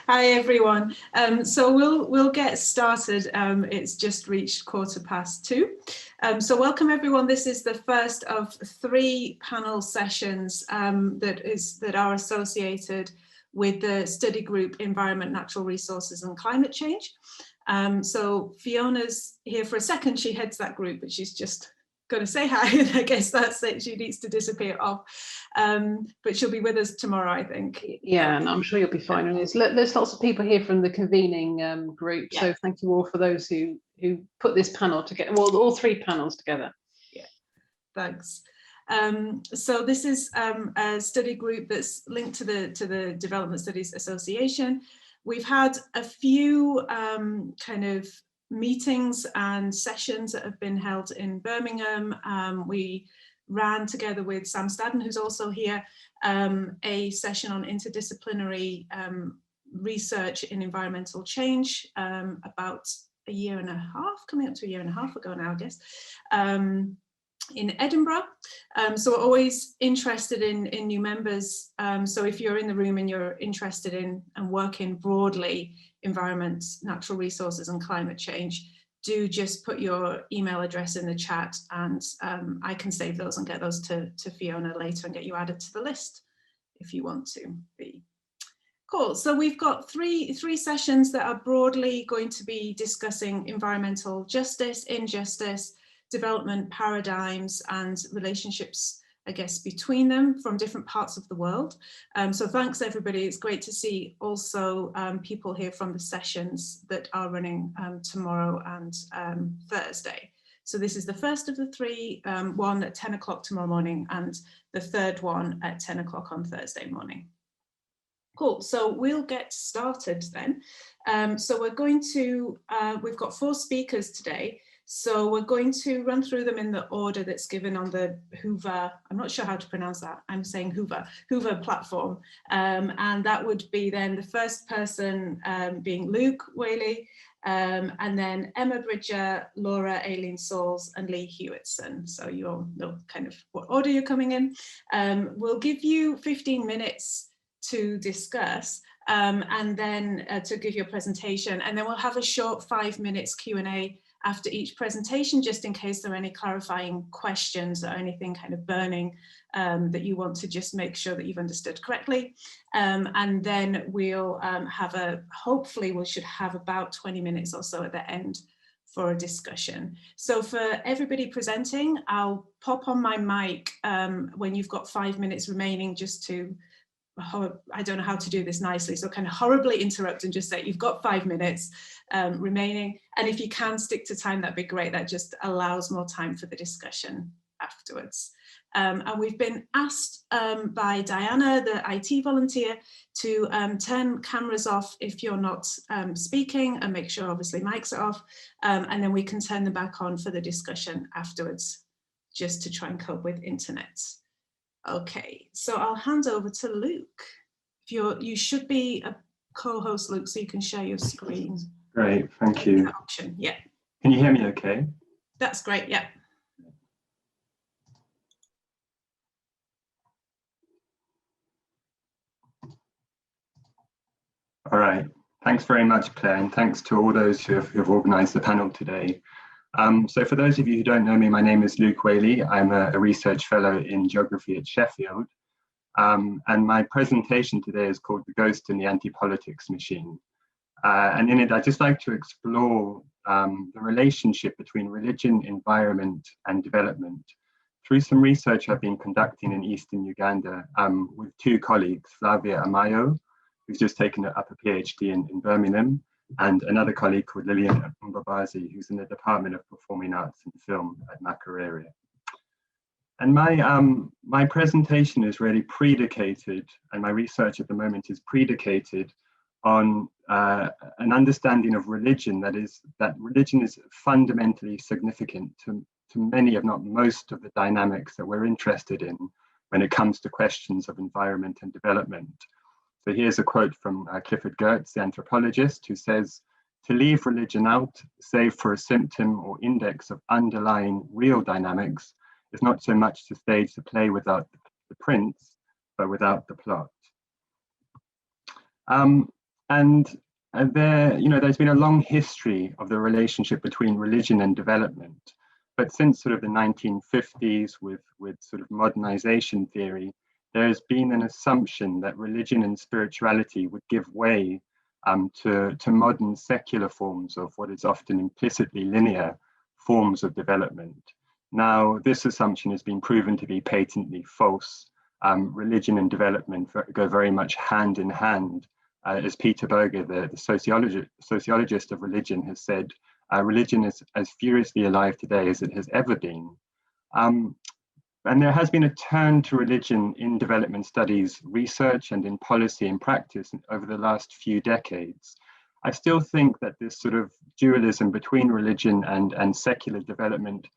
Hi everyone. So we'll get started. It's just reached 2:15. So welcome everyone. This is the first of 3 panel sessions that are associated with the study group Environment, Natural Resources and Climate Change. So Fiona's here for a second. She heads that group, but she's just going to say hi, and I guess that's it. She needs to disappear off, but she'll be with us tomorrow, I think. Yeah, and I'm sure you'll be fine. And there's lots of people here from the convening group, yeah. So thank you all for those who put this panel together, well, all 3 panels together. Yeah, thanks. So this is a study group that's linked to the Development Studies Association. We've had a few kind of meetings and sessions that have been held in Birmingham. We ran together with Sam Stadden, who's also here, a session on interdisciplinary research in environmental change about a year and a half, coming up to a year and a half ago now, I guess, in Edinburgh. So we're always interested in new members. So if you're in the room and you're interested in and working broadly environment, natural resources and climate change, do just put your email address in the chat, and I can save those and get those to Fiona later and get you added to the list if you want to be. Cool. So we've got three sessions that are broadly going to be discussing environmental justice, injustice, development paradigms and relationships, I guess, between them from different parts of the world. So thanks everybody. It's great to see also people here from the sessions that are running tomorrow and Thursday. So this is the first of the 3, one at 10 o'clock tomorrow morning and the third one at 10 o'clock on Thursday morning. Cool, so we'll get started then. So we're going to, we've got 4 speakers today. So we're going to run through them in the order that's given on the Hoover, I'm not sure how to pronounce that, I'm saying Hoover platform. And that would be then the first person being Luke Whaley, and then Emma Bridger, Laura Aileen Sauls and Lee Hewitson. So you all know kind of what order you're coming in. We'll give you 15 minutes to discuss and then to give your presentation, and then we'll have a short 5 minutes Q&A after each presentation, just in case there are any clarifying questions or anything kind of burning that you want to just make sure that you've understood correctly. And then we'll hopefully we should have about 20 minutes or so at the end for a discussion. So for everybody presenting, I'll pop on my mic when you've got 5 minutes remaining, just to, I don't know how to do this nicely, so kind of horribly interrupt and just say you've got 5 minutes remaining, and if you can stick to time, that'd be great. That just allows more time for the discussion afterwards. And we've been asked by Diana, the IT volunteer, to turn cameras off if you're not speaking, and make sure obviously mics are off, and then we can turn them back on for the discussion afterwards, just to try and cope with internet. Okay, so I'll hand over to Luke. You should be a co-host, Luke, so you can share your screen. Great, thank you. Option, yeah. Can you hear me okay? That's great, yeah. All right, thanks very much, Claire, and thanks to all those who have organised the panel today. So for those of you who don't know me, my name is Luke Whaley. I'm a research fellow in geography at Sheffield. And my presentation today is called The Ghost in the Anti-Politics Machine. And in it, I'd just like to explore the relationship between religion, environment, and development through some research I've been conducting in Eastern Uganda with 2 colleagues, Flavia Amayo, who's just taken up a PhD in Birmingham, and another colleague called Lillian Mbabazi, who's in the Department of Performing Arts and Film at Makerere. And my presentation is really predicated, and my research at the moment is predicated on an understanding of religion, that religion is fundamentally significant to many, if not most, of the dynamics that we're interested in when it comes to questions of environment and development. So here's a quote from Clifford Geertz, the anthropologist, who says, "To leave religion out, save for a symptom or index of underlying real dynamics, is not so much to stage the play without the prince, but without the plot." And there's been a long history of the relationship between religion and development. But since sort of the 1950s, with sort of modernization theory, there has been an assumption that religion and spirituality would give way to modern secular forms of what is often implicitly linear forms of development. Now, this assumption has been proven to be patently false. Religion and development go very much hand in hand. As Peter Berger, the sociologist of religion, has said, religion is as furiously alive today as it has ever been. And there has been a turn to religion in development studies research and in policy and practice over the last few decades. I still think that this sort of dualism between religion and secular development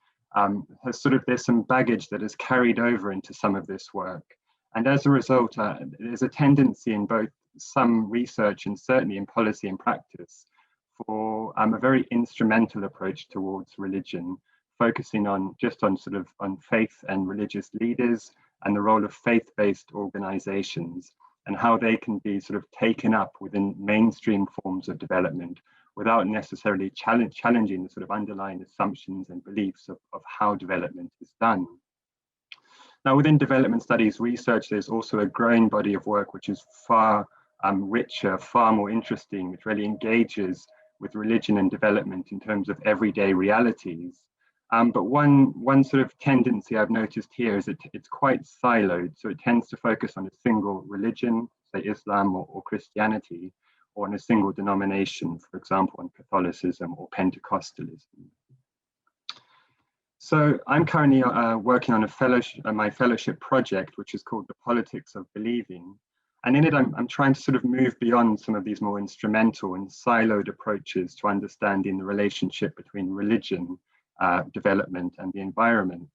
there's some baggage that has carried over into some of this work. And as a result, there's a tendency in both some research and certainly in policy and practice for a very instrumental approach towards religion, focusing on faith and religious leaders and the role of faith-based organizations and how they can be sort of taken up within mainstream forms of development without necessarily challenging the sort of underlying assumptions and beliefs of how development is done. Now, within development studies research, there's also a growing body of work which is far richer, far more interesting, which really engages with religion and development in terms of everyday realities. But one sort of tendency I've noticed here is it's quite siloed. So it tends to focus on a single religion, say Islam or Christianity, or on a single denomination, for example, on Catholicism or Pentecostalism. So I'm currently working on my fellowship project, which is called The Politics of Believing. And in it, I'm trying to sort of move beyond some of these more instrumental and siloed approaches to understanding the relationship between religion, development, and the environment.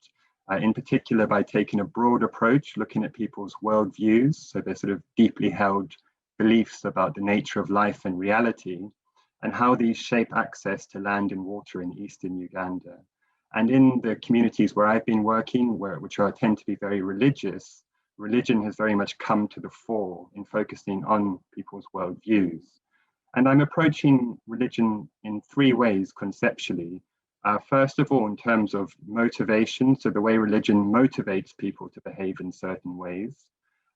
In particular, by taking a broad approach, looking at people's worldviews, so their sort of deeply held beliefs about the nature of life and reality, and how these shape access to land and water in eastern Uganda. And in the communities where I've been working, which tend to be very religious, religion has very much come to the fore in focusing on people's worldviews. And I'm approaching religion in three ways conceptually. First of all, in terms of motivation, so the way religion motivates people to behave in certain ways.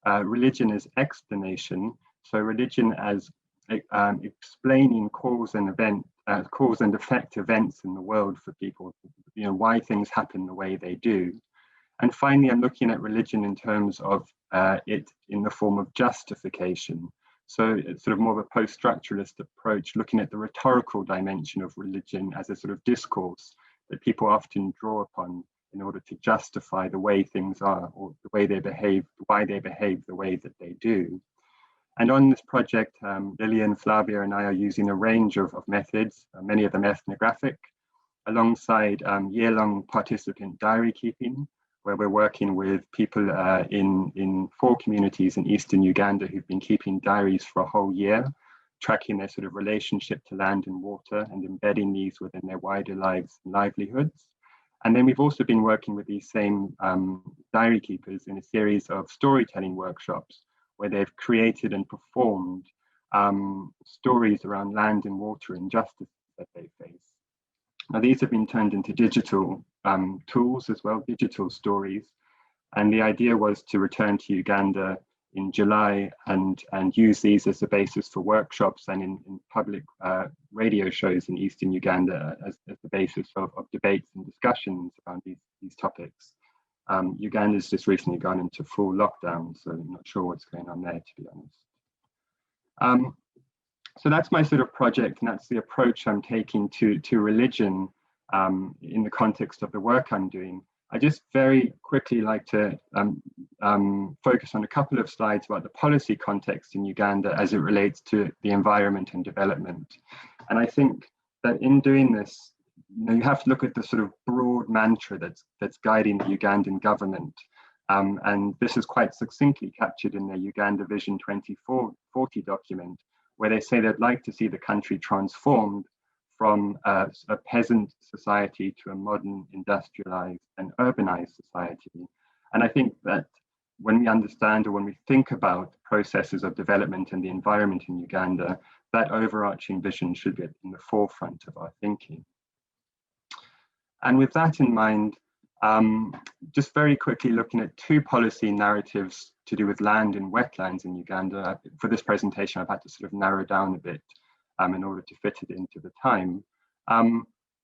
Religion is explanation, so religion as explaining cause and effect events in the world for people, why things happen the way they do. And finally, I'm looking at religion in terms of it in the form of justification. So it's sort of more of a post-structuralist approach, looking at the rhetorical dimension of religion as a sort of discourse that people often draw upon in order to justify the way things are, or the way they behave, why they behave the way that they do. And on this project, Lillian, Flavia, and I are using a range of methods, many of them ethnographic, alongside year-long participant diary keeping, where we're working with people in 4 communities in eastern Uganda who've been keeping diaries for a whole year, tracking their sort of relationship to land and water and embedding these within their wider lives and livelihoods. And then we've also been working with these same diary keepers in a series of storytelling workshops where they've created and performed stories around land and water injustice that they face. Now, these have been turned into digital tools as well, digital stories. And the idea was to return to Uganda in July and use these as the basis for workshops and in public radio shows in Eastern Uganda as the basis of debates and discussions around these topics. Uganda's just recently gone into full lockdown, so I'm not sure what's going on there, to be honest. So that's my sort of project, and that's the approach I'm taking to religion in the context of the work I'm doing. I just very quickly like to focus on a couple of slides about the policy context in Uganda as it relates to the environment and development. And I think that in doing this, you have to look at the sort of broad mantra that's guiding the Ugandan government. And this is quite succinctly captured in their Uganda Vision 2040 document, where they say they'd like to see the country transformed from a peasant society to a modern, industrialized and urbanized society. And I think that when we understand or when we think about processes of development and the environment in Uganda, that overarching vision should be in the forefront of our thinking. And with that in mind, just very quickly looking at two policy narratives to do with land and wetlands in Uganda. For this presentation, I've had to sort of narrow down a bit in order to fit it into the time.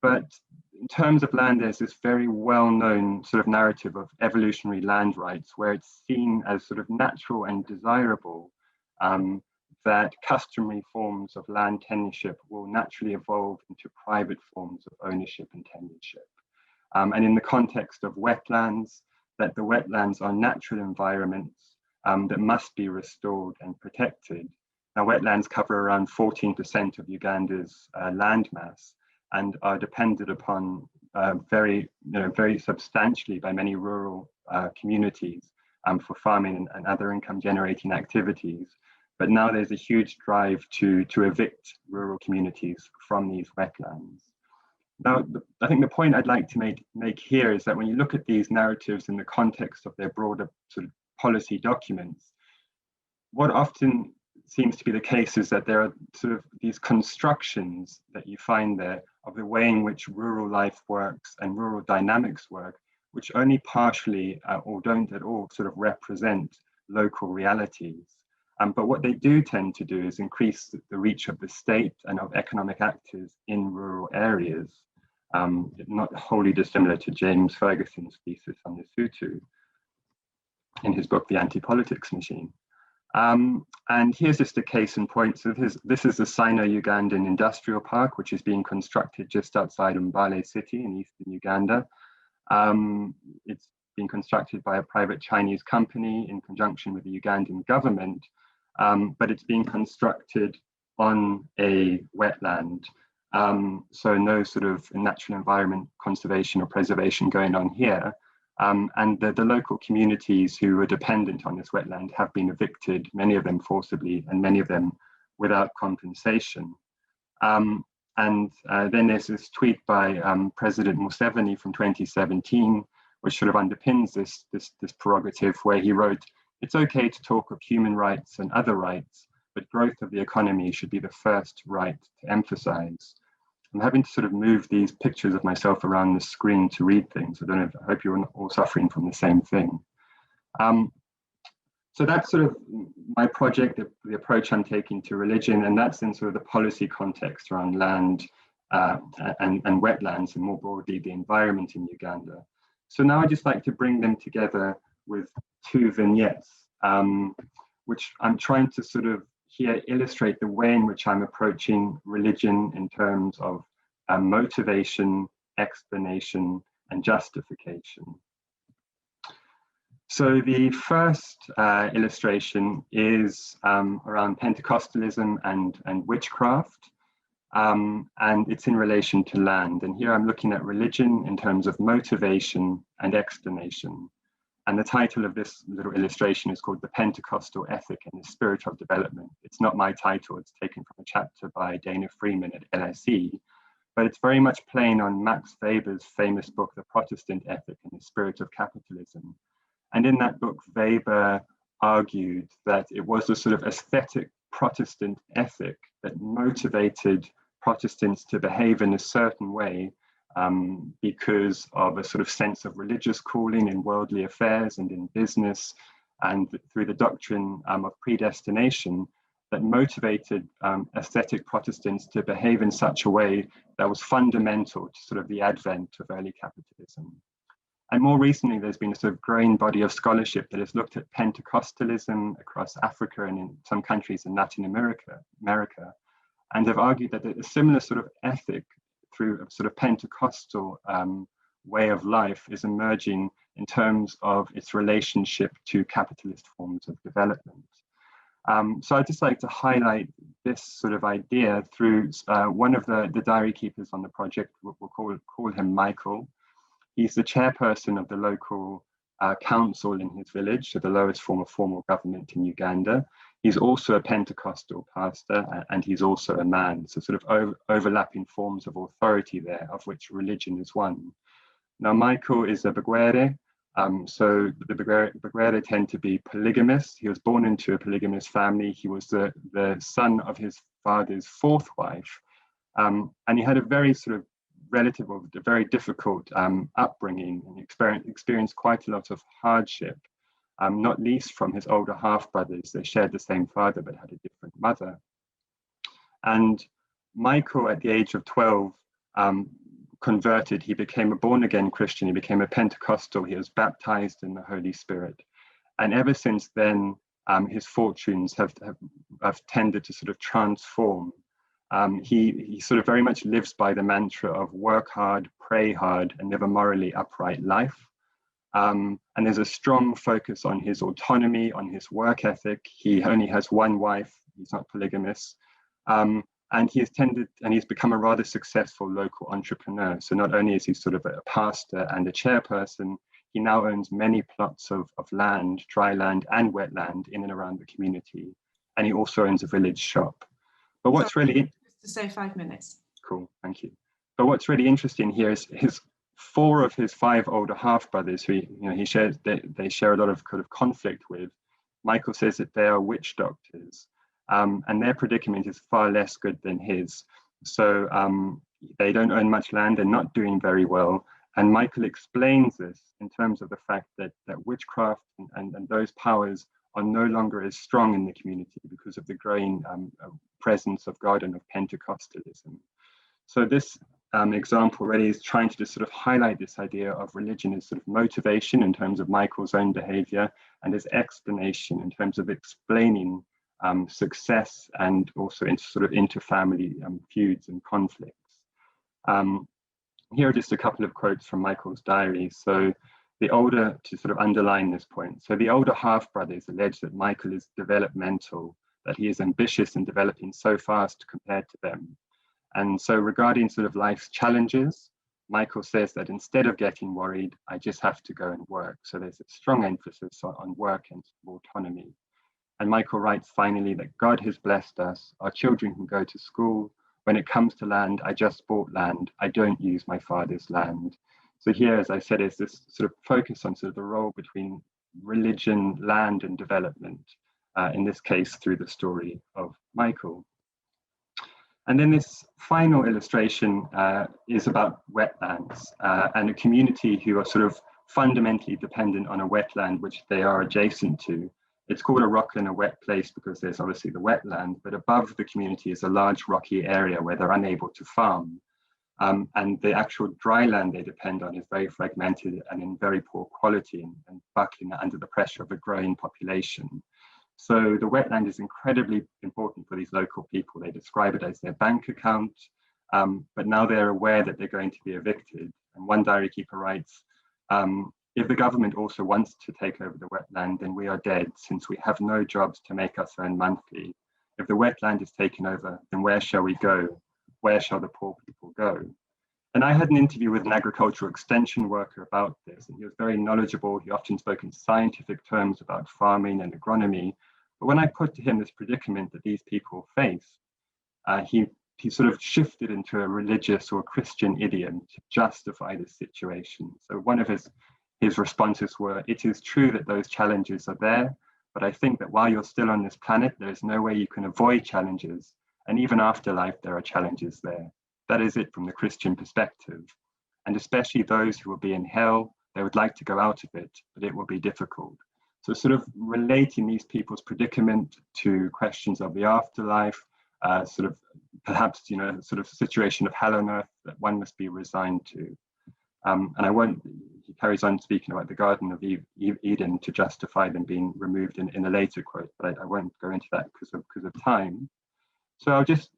But in terms of land, there's this very well-known sort of narrative of evolutionary land rights, where it's seen as sort of natural and desirable that customary forms of land tenureship will naturally evolve into private forms of ownership and tenureship. And in the context of wetlands, that the wetlands are natural environments that must be restored and protected. Now, wetlands cover around 14% of Uganda's land mass and are depended upon very substantially by many rural communities for farming and other income-generating activities. But now there's a huge drive to evict rural communities from these wetlands. Now, I think the point I'd like to make here is that when you look at these narratives in the context of their broader sort of policy documents, what often seems to be the case is that there are sort of these constructions that you find there of the way in which rural life works and rural dynamics work, which only partially or don't at all sort of represent local realities. But what they do tend to do is increase the reach of the state and of economic actors in rural areas, not wholly dissimilar to James Ferguson's thesis on the Sutu in his book, The Anti-Politics Machine. And here's just a case in point. So this is the Sino-Ugandan Industrial Park, which is being constructed just outside Mbale city in eastern Uganda. It's being constructed by a private Chinese company in conjunction with the Ugandan government, but it's being constructed on a wetland. So no sort of natural environment conservation or preservation going on here. And the local communities who are dependent on this wetland have been evicted, many of them forcibly and many of them without compensation. And then there's this tweet by President Museveni from 2017, which sort of underpins this prerogative, where he wrote, "It's okay to talk of human rights and other rights, but growth of the economy should be the first right to emphasize." I'm having to sort of move these pictures of myself around the screen to read things. I hope you're all suffering from the same thing. So that's sort of my project, the approach I'm taking to religion, and that's in sort of the policy context around land and wetlands, and more broadly, the environment in Uganda. So now I'd just like to bring them together with two vignettes, which I'm trying to sort of here illustrate the way in which I'm approaching religion in terms of motivation, explanation, and justification. So the first illustration is around Pentecostalism and witchcraft, and it's in relation to land. And here I'm looking at religion in terms of motivation and explanation. And the title of this little illustration is called The Pentecostal Ethic and the Spirit of Development. It's not my title, it's taken from a chapter by Dana Freeman at LSE, but it's very much playing on Max Weber's famous book, The Protestant Ethic and the Spirit of Capitalism. And in that book, Weber argued that it was a sort of aesthetic Protestant ethic that motivated Protestants to behave in a certain way because of a sort of sense of religious calling in worldly affairs and in business, and through the doctrine of predestination that motivated aesthetic Protestants to behave in such a way that was fundamental to sort of the advent of early capitalism. And more recently, there's been a sort of growing body of scholarship that has looked at Pentecostalism across Africa and in some countries in Latin America, and have argued that a similar sort of ethic through a sort of Pentecostal way of life is emerging in terms of its relationship to capitalist forms of development. So I'd just like to highlight this sort of idea through one of the diary keepers on the project. We'll call him Michael. He's the chairperson of the local council in his village, so the lowest form of formal government in Uganda. He's also a Pentecostal pastor, and he's also a man, so sort of overlapping forms of authority there, of which religion is one. Now, Michael is a Bagwere, So the Bruguera tend to be polygamous. He was born into a polygamous family. He was the son of his father's fourth wife. And he had a very sort of a very difficult upbringing, and experienced quite a lot of hardship, not least from his older half-brothers. They shared the same father but had a different mother. And Michael, at the age of 12, converted. He became a born-again Christian. He became a Pentecostal. He was baptized in the Holy Spirit. And ever since then, his fortunes have tended to sort of transform. He sort of very much lives by the mantra of work hard, pray hard, and live a morally upright life. And there's a strong focus on his autonomy, on his work ethic. He only has one wife. He's not polygamous. And he's become a rather successful local entrepreneur. So not only is he sort of a pastor and a chairperson, he now owns many plots of land, dry land and wetland in and around the community. And he also owns a village shop. But what's really... To say 5 minutes. Cool, thank you. But what's really interesting here is four of his 5 older half-brothers who they share a lot of kind of conflict with. Michael says that they are witch doctors. And their predicament is far less good than his. So they don't own much land, they're not doing very well. And Michael explains this in terms of the fact that witchcraft and those powers are no longer as strong in the community because of the growing presence of God and of Pentecostalism. So this example really is trying to just sort of highlight this idea of religion as sort of motivation in terms of Michael's own behavior, and as explanation in terms of explaining success and also inter-family feuds and conflicts. Here are just a couple of quotes from Michael's diary. So to sort of underline this point, so the older half-brothers allege that Michael is developmental, that he is ambitious and developing so fast compared to them. And so regarding sort of life's challenges, Michael says that instead of getting worried, I just have to go and work. So there's a strong emphasis on work and autonomy. And Michael writes finally that God has blessed us. Our children can go to school. When it comes to land, I just bought land. I don't use my father's land. So here, as I said, is this sort of focus on sort of the role between religion, land, and development, in this case, through the story of Michael. And then this final illustration is about wetlands and a community who are sort of fundamentally dependent on a wetland which they are adjacent to. It's called a rockland, a wet place, because there's obviously the wetland, but above the community is a large rocky area where they're unable to farm. And the actual dry land they depend on is very fragmented and in very poor quality and buckling under the pressure of a growing population. So the wetland is incredibly important for these local people. They describe it as their bank account, but now they're aware that they're going to be evicted. And one diary keeper writes, if the government also wants to take over the wetland, then we are dead, since we have no jobs to make us earn monthly. If the wetland is taken over, then where shall we go? Where shall the poor people go? And I had an interview with an agricultural extension worker about this, and he was very knowledgeable. He often spoke in scientific terms about farming and agronomy. But when I put to him this predicament that these people face, he sort of shifted into a religious or Christian idiom to justify this situation. So one of his responses were, it is true that those challenges are there, but I think that while you're still on this planet, there is no way you can avoid challenges. And even after life, there are challenges there. That is it from the Christian perspective. And especially those who will be in hell, they would like to go out of it, but it will be difficult. So sort of relating these people's predicament to questions of the afterlife, sort of perhaps, sort of situation of hell on earth that one must be resigned to. And he carries on speaking about the Garden of Eden to justify them being removed in a later quote, but I won't go into that because of time. So I'll just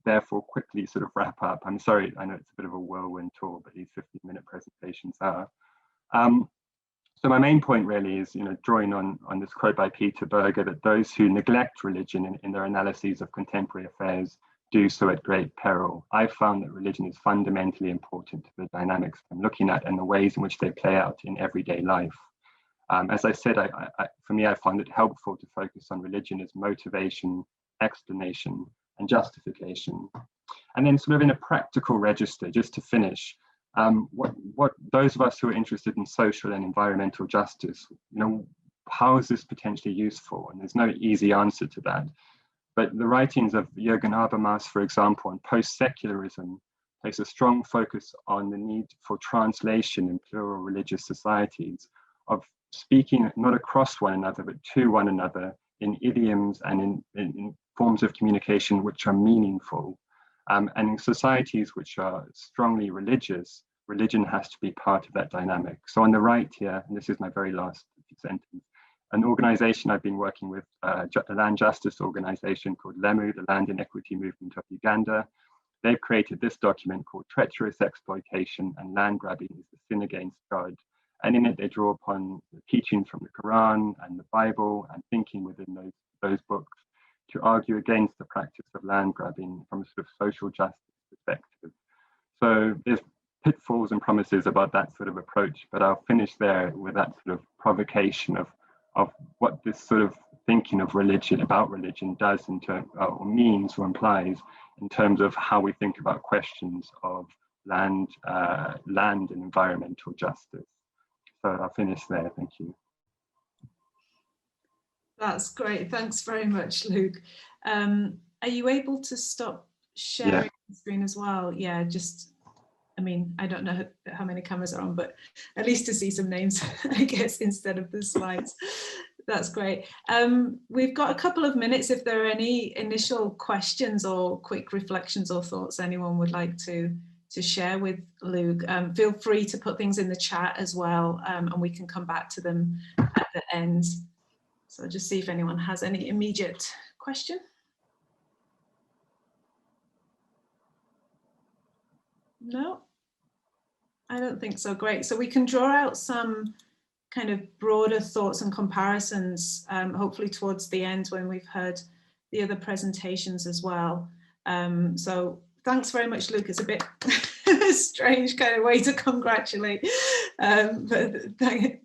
therefore quickly sort of wrap up. I'm sorry, I know it's a bit of a whirlwind tour, but these 15-minute presentations are. So my main point really is, drawing on this quote by Peter Berger, that those who neglect religion in their analyses of contemporary affairs do so at great peril. I've found that religion is fundamentally important to the dynamics I'm looking at and the ways in which they play out in everyday life. As I said, for me, I find it helpful to focus on religion as motivation, explanation, and justification. And then sort of in a practical register, just to finish, what those of us who are interested in social and environmental justice, how is this potentially useful? And there's no easy answer to that. But the writings of Jürgen Habermas, for example, on post-secularism, place a strong focus on the need for translation in plural religious societies, of speaking not across one another, but to one another in idioms and in forms of communication which are meaningful. And in societies which are strongly religious, religion has to be part of that dynamic. So on the right here, and this is my very last sentence, an organization I've been working with, a land justice organization called LEMU, the Land Inequity Movement of Uganda. They've created this document called Treacherous Exploitation and Land Grabbing is the Sin Against God. And in it, they draw upon the teachings from the Quran and the Bible and thinking within those books to argue against the practice of land grabbing from a sort of social justice perspective. So there's pitfalls and promises about that sort of approach, but I'll finish there with that sort of provocation of what this sort of thinking of religion, about religion, does in terms, or means or implies in terms of how we think about questions of land and environmental justice. So I'll finish there. Thank you. That's great. Thanks very much, Luke. Are you able to stop sharing the screen as well? Yeah, just, I mean, I don't know how many cameras are on, but at least to see some names, I guess, instead of the slides. That's great. We've got a couple of minutes if there are any initial questions or quick reflections or thoughts anyone would like to share with Luke. Feel free to put things in the chat as well, and we can come back to them at the end. So just see if anyone has any immediate question. No, I don't think so. Great. So we can draw out some kind of broader thoughts and comparisons, hopefully towards the end when we've heard the other presentations as well. So thanks very much, Luke. It's a bit strange kind of way to congratulate, but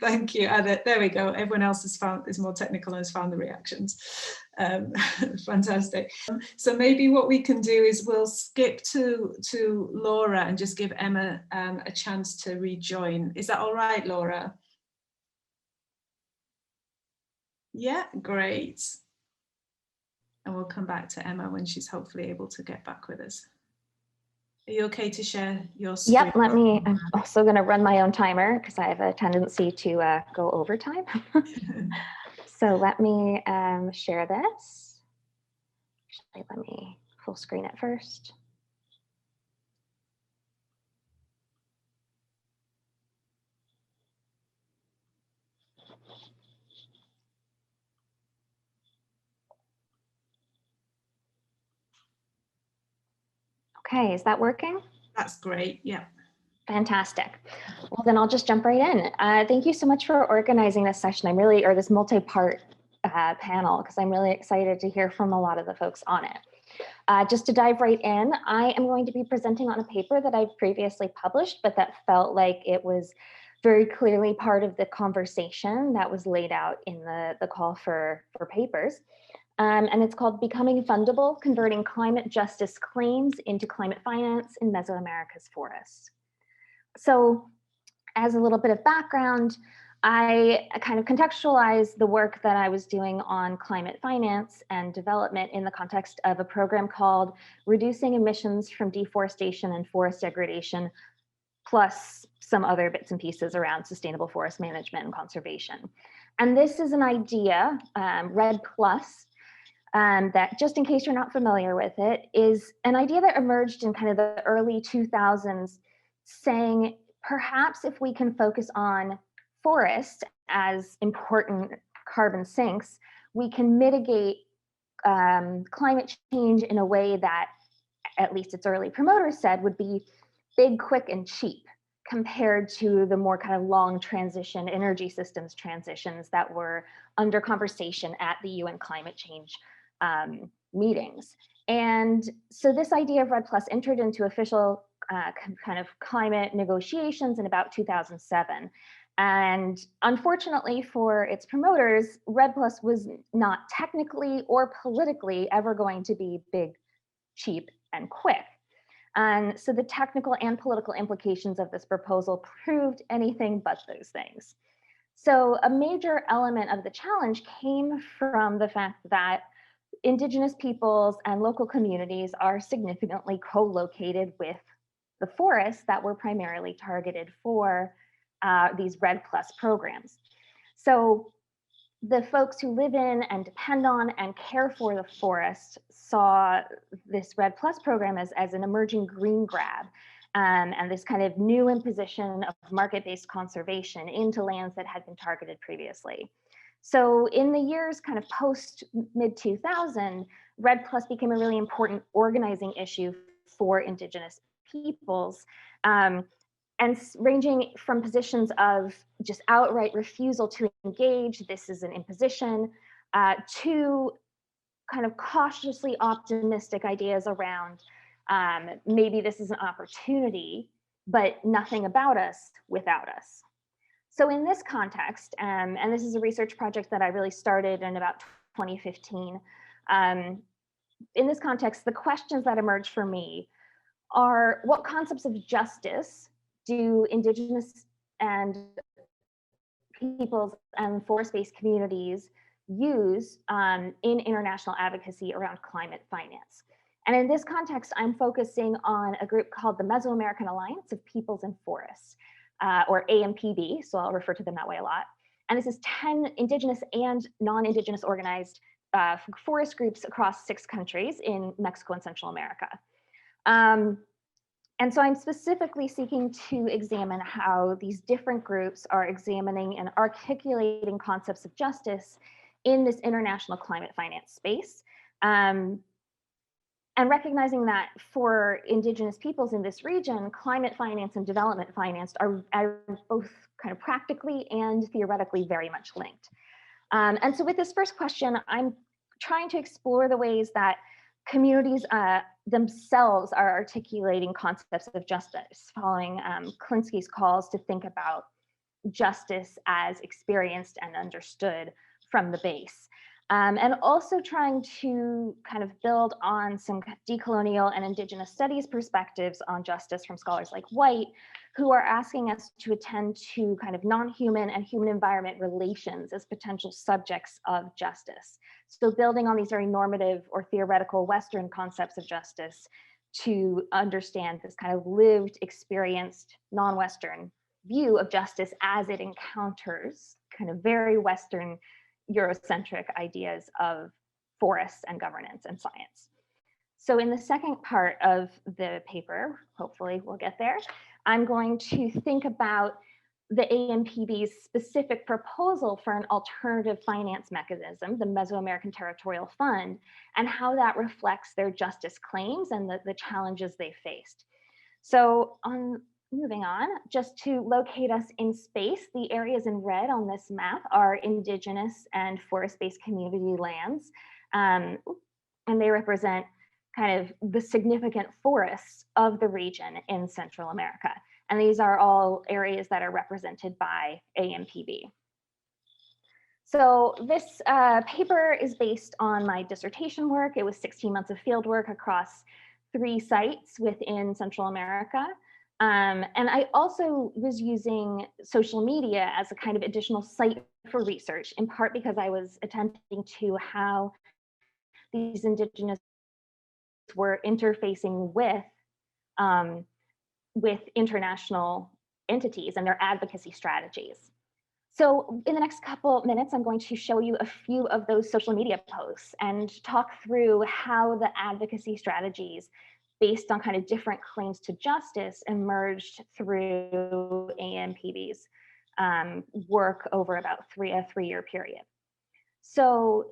thank you. There we go. Everyone else is more technical and has found the reactions. Fantastic. So maybe what we can do is we'll skip to Laura and just give Emma a chance to rejoin. Is that all right, Laura? Yeah, great. And we'll come back to Emma when she's hopefully able to get back with us. Are you okay to share your screen? Yep, I'm also going to run my own timer because I have a tendency to go over time. So let me share this. Actually, let me full screen it first. Okay, is that working? That's great, yeah. Fantastic. Well, then I'll just jump right in. Thank you so much for organizing this session. Or this multi-part panel, because I'm really excited to hear from a lot of the folks on it. Just to dive right in, I am going to be presenting on a paper that I've previously published, but that felt like it was very clearly part of the conversation that was laid out in the call for papers. And it's called Becoming Fundable, Converting Climate Justice Claims into Climate Finance in Mesoamerica's Forests. So as a little bit of background, I kind of contextualized the work that I was doing on climate finance and development in the context of a program called Reducing Emissions from Deforestation and Forest Degradation, plus some other bits and pieces around sustainable forest management and conservation. And this is an idea, REDD+, that, just in case you're not familiar with it, is an idea that emerged in kind of the early 2000s, saying perhaps if we can focus on forests as important carbon sinks, we can mitigate climate change in a way that, at least its early promoters said, would be big, quick, and cheap compared to the more kind of long transition energy systems transitions that were under conversation at the UN climate change meetings. And so this idea of REDD+ entered into official kind of climate negotiations in about 2007. And unfortunately for its promoters, REDD+ was not technically or politically ever going to be big, cheap, and quick. And so the technical and political implications of this proposal proved anything but those things. So a major element of the challenge came from the fact that Indigenous peoples and local communities are significantly co-located with the forests that were primarily targeted for these REDD+ programs. So the folks who live in and depend on and care for the forest saw this REDD+ program as an emerging green grab, and this kind of new imposition of market-based conservation into lands that had been targeted previously. So in the years kind of post mid-2000, REDD+ became a really important organizing issue for Indigenous peoples, and ranging from positions of just outright refusal to engage, this is an imposition, to kind of cautiously optimistic ideas around maybe this is an opportunity, but nothing about us without us. So in this context, and this is a research project that I really started in about 2015, in this context, the questions that emerge for me are, what concepts of justice do Indigenous and peoples and forest-based communities use in international advocacy around climate finance? And in this context, I'm focusing on a group called the Mesoamerican Alliance of Peoples and Forests, or AMPB, so I'll refer to them that way a lot. And this is 10 Indigenous and non-Indigenous organized forest groups across 6 countries in Mexico and Central America. And so I'm specifically seeking to examine how these different groups are examining and articulating concepts of justice in this international climate finance space. And recognizing that for Indigenous peoples in this region, climate finance and development finance are both kind of practically and theoretically very much linked. And so with this first question, I'm trying to explore the ways that communities themselves are articulating concepts of justice, following Klinsky's calls to think about justice as experienced and understood from the base. And also trying to kind of build on some decolonial and Indigenous studies perspectives on justice from scholars like White, who are asking us to attend to kind of non-human and human environment relations as potential subjects of justice. So building on these very normative or theoretical Western concepts of justice to understand this kind of lived, experienced, non-Western view of justice as it encounters kind of very Western Eurocentric ideas of forests and governance and science. So in the second part of the paper, hopefully we'll get there, I'm going to think about the AMPB's specific proposal for an alternative finance mechanism, the Mesoamerican Territorial Fund, and how that reflects their justice claims and the challenges they faced. So moving on, just to locate us in space, the areas in red on this map are Indigenous and forest-based community lands, and they represent kind of the significant forests of the region in Central America. And these are all areas that are represented by AMPB. So this paper is based on my dissertation work. It was 16 months of field work across 3 sites within Central America. And I also was using social media as a kind of additional site for research, in part because I was attempting to how these Indigenous were interfacing with international entities and their advocacy strategies. So in the next couple minutes, I'm going to show you a few of those social media posts and talk through how the advocacy strategies based on kind of different claims to justice emerged through AMPB's work over about a 3-year period. So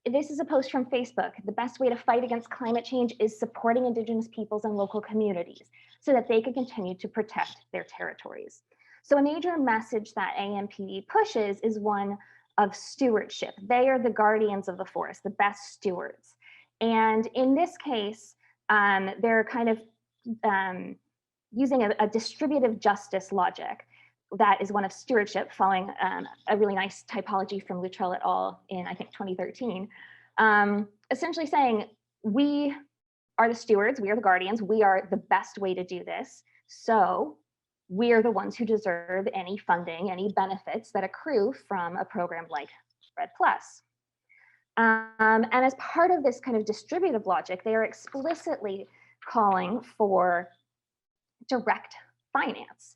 this is a post from Facebook. The best way to fight against climate change is supporting Indigenous peoples and local communities so that they can continue to protect their territories. So a major message that AMPB pushes is one of stewardship. They are the guardians of the forest, the best stewards. And in this case, they're kind of using a distributive justice logic that is one of stewardship, following a really nice typology from Luttrell et al. In, I think, 2013, essentially saying we are the stewards, we are the guardians, we are the best way to do this. So we are the ones who deserve any funding, any benefits that accrue from a program like Red Plus. And as part of this kind of distributive logic, they are explicitly calling for direct finance.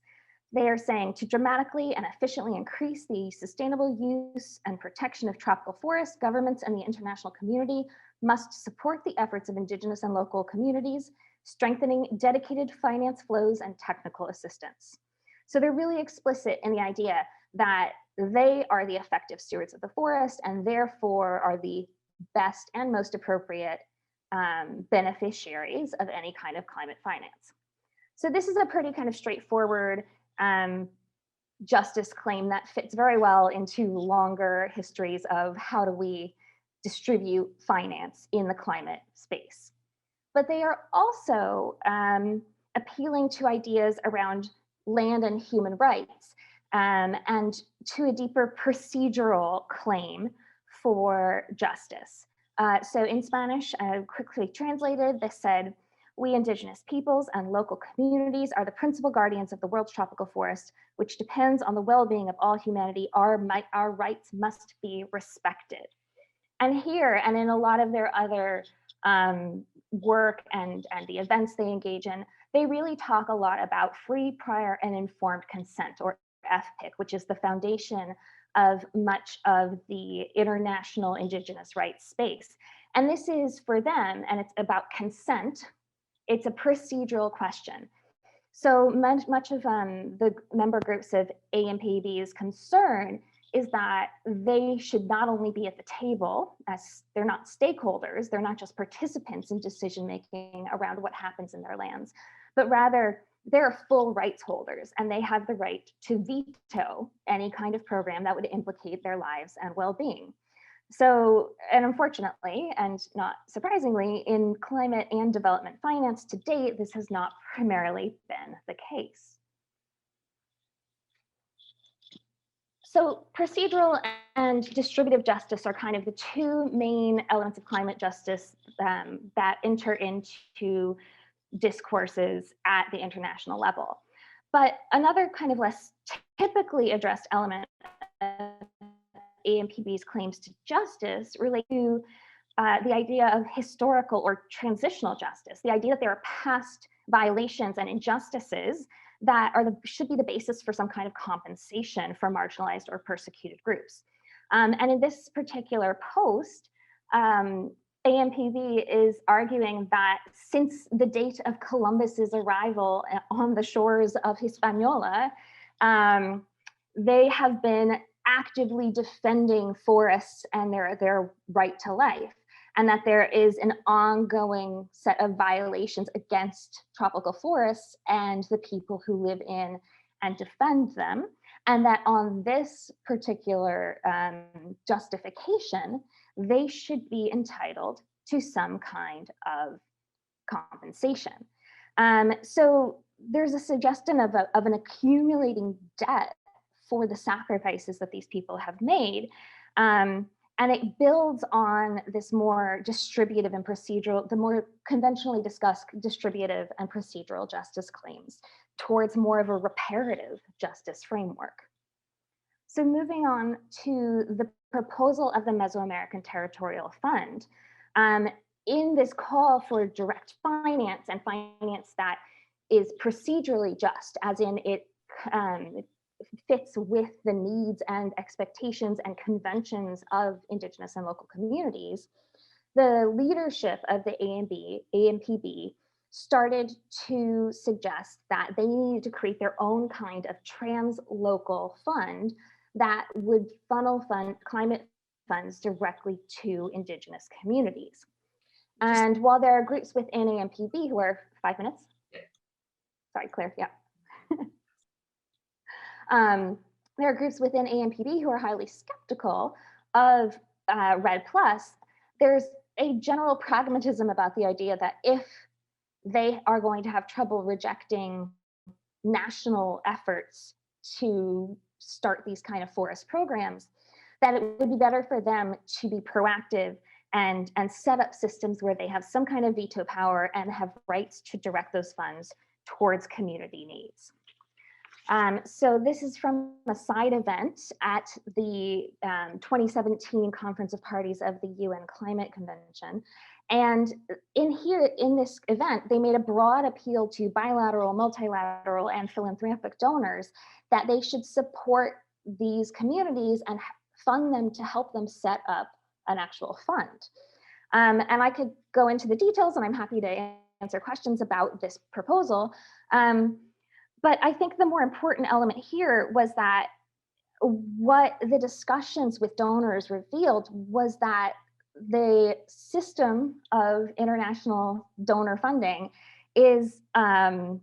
They are saying to dramatically and efficiently increase the sustainable use and protection of tropical forests, governments and the international community must support the efforts of Indigenous and local communities, strengthening dedicated finance flows and technical assistance. So they're really explicit in the idea that they are the effective stewards of the forest and therefore are the best and most appropriate beneficiaries of any kind of climate finance. So this is a pretty kind of straightforward justice claim that fits very well into longer histories of how do we distribute finance in the climate space. But they are also appealing to ideas around land and human rights and to a deeper procedural claim for justice. So in Spanish, quickly translated, this said, "We Indigenous peoples and local communities are the principal guardians of the world's tropical forest, which depends on the well-being of all humanity. Our rights must be respected." And here, and in a lot of their other work and the events they engage in, they really talk a lot about free, prior, and informed consent, or FPIC, which is the foundation of much of the international Indigenous rights space. And this is for them, and it's about consent. It's a procedural question. So much of the member groups of AMPB's concern is that they should not only be at the table, as they're not stakeholders, they're not just participants in decision-making around what happens in their lands, but rather they're full rights holders and they have the right to veto any kind of program that would implicate their lives and well-being. So, and unfortunately, and not surprisingly, in climate and development finance to date, this has not primarily been the case. So procedural and distributive justice are kind of the two main elements of climate justice that enter into discourses at the international level. But another kind of less typically addressed element of AMPB's claims to justice relate to the idea of historical or transitional justice, the idea that there are past violations and injustices that are should be the basis for some kind of compensation for marginalized or persecuted groups. And in this particular post, AMPB is arguing that since the date of Columbus's arrival on the shores of Hispaniola, they have been actively defending forests and their right to life, and that there is an ongoing set of violations against tropical forests and the people who live in and defend them, and that on this particular justification, they should be entitled to some kind of compensation. So there's a suggestion of an accumulating debt for the sacrifices that these people have made. And it builds on this more distributive and procedural, the more conventionally discussed distributive and procedural justice claims towards more of a reparative justice framework. So moving on to the proposal of the Mesoamerican Territorial Fund, in this call for direct finance and finance that is procedurally just, as in it fits with the needs and expectations and conventions of Indigenous and local communities, the leadership of the AMPB started to suggest that they needed to create their own kind of translocal fund that would funnel climate funds directly to Indigenous communities. And while there are groups within AMPB who are 5 minutes, sorry, Claire, yeah. There are groups within AMPB who are highly skeptical of Red Plus. There's a general pragmatism about the idea that if they are going to have trouble rejecting national efforts to start these kind of forest programs, that it would be better for them to be proactive and set up systems where they have some kind of veto power and have rights to direct those funds towards community needs. So this is from a side event at the 2017 Conference of Parties of the UN Climate Convention. And in this event, they made a broad appeal to bilateral, multilateral, and philanthropic donors that they should support these communities and fund them to help them set up an actual fund. And I could go into the details, and I'm happy to answer questions about this proposal. But I think the more important element here was that what the discussions with donors revealed was that the system of international donor funding is an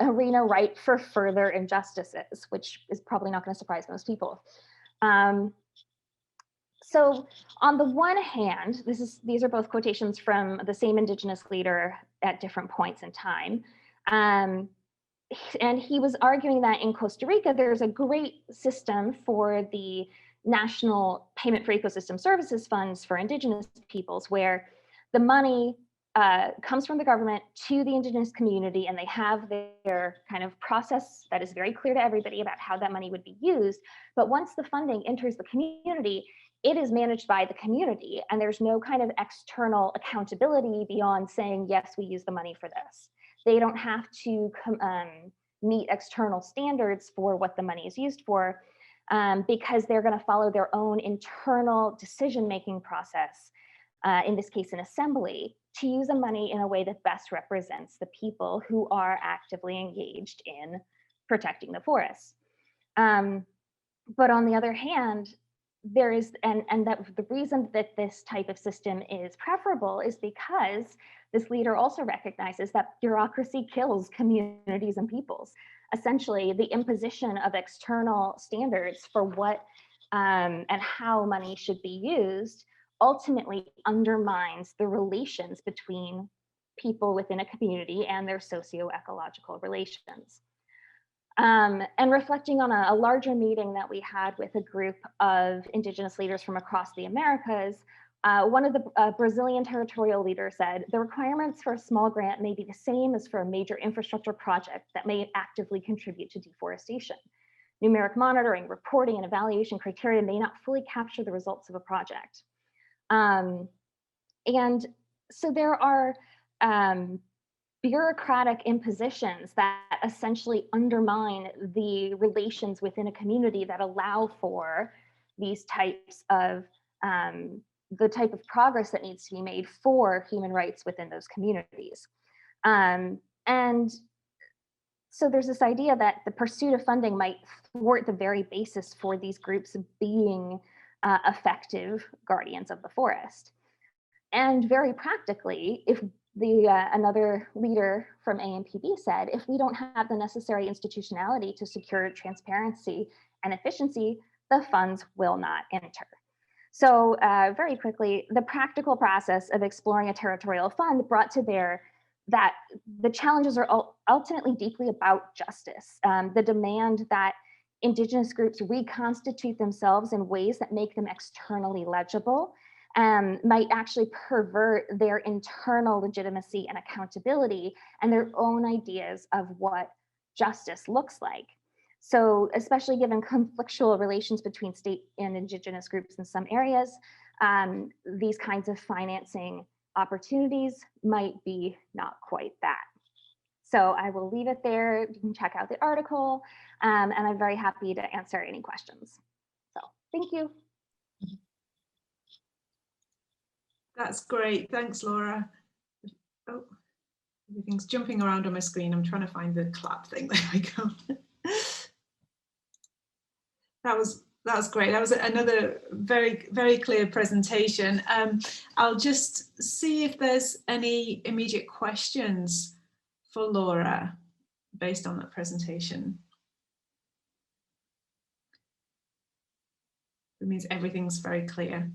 arena ripe for further injustices, which is probably not going to surprise most people. So on the one hand, these are both quotations from the same Indigenous leader at different points in time. And he was arguing that in Costa Rica, there's a great system for the National Payment for Ecosystem Services funds for Indigenous peoples, where the money comes from the government to the Indigenous community, and they have their kind of process that is very clear to everybody about how that money would be used. But once the funding enters the community, it is managed by the community, and there's no kind of external accountability beyond saying, yes, we use the money for this. They don't have to meet external standards for what the money is used for, because they're going to follow their own internal decision-making process, in this case, an assembly, to use the money in a way that best represents the people who are actively engaged in protecting the forests. But on the other hand, there is, and that the reason that this type of system is preferable is because this leader also recognizes that bureaucracy kills communities and peoples. Essentially, the imposition of external standards for what and how money should be used ultimately undermines the relations between people within a community and their socio-ecological relations. And reflecting on a larger meeting that we had with a group of Indigenous leaders from across the Americas, one of the Brazilian territorial leaders said, the requirements for a small grant may be the same as for a major infrastructure project that may actively contribute to deforestation. Numeric monitoring, reporting, and evaluation criteria may not fully capture the results of a project. And so there are bureaucratic impositions that essentially undermine the relations within a community that allow for these types of the type of progress that needs to be made for human rights within those communities. And so there's this idea that the pursuit of funding might thwart the very basis for these groups being effective guardians of the forest. And very practically, if another leader from AMPB said, if we don't have the necessary institutionality to secure transparency and efficiency, the funds will not enter. So very quickly, the practical process of exploring a territorial fund brought to bear that the challenges are ultimately deeply about justice. The demand that Indigenous groups reconstitute themselves in ways that make them externally legible might actually pervert their internal legitimacy and accountability and their own ideas of what justice looks like. So especially given conflictual relations between state and Indigenous groups in some areas, these kinds of financing opportunities might be not quite that. So I will leave it there. You can check out the article, and I'm very happy to answer any questions. So thank you. That's great. Thanks, Laura. Oh, everything's jumping around on my screen. I'm trying to find the clap thing. There we go. That was great. That was another very clear presentation. I'll just see if there's any immediate questions for Laura based on that presentation. It means everything's very clear.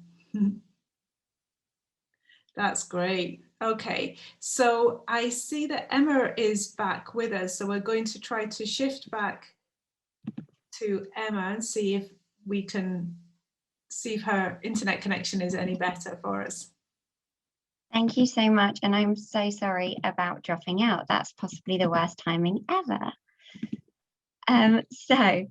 That's great. Okay, so I see that Emma is back with us, so we're going to try to shift back to Emma and see if we can see if her internet connection is any better for us. Thank you so much. And I'm so sorry about dropping out. That's possibly the worst timing ever. So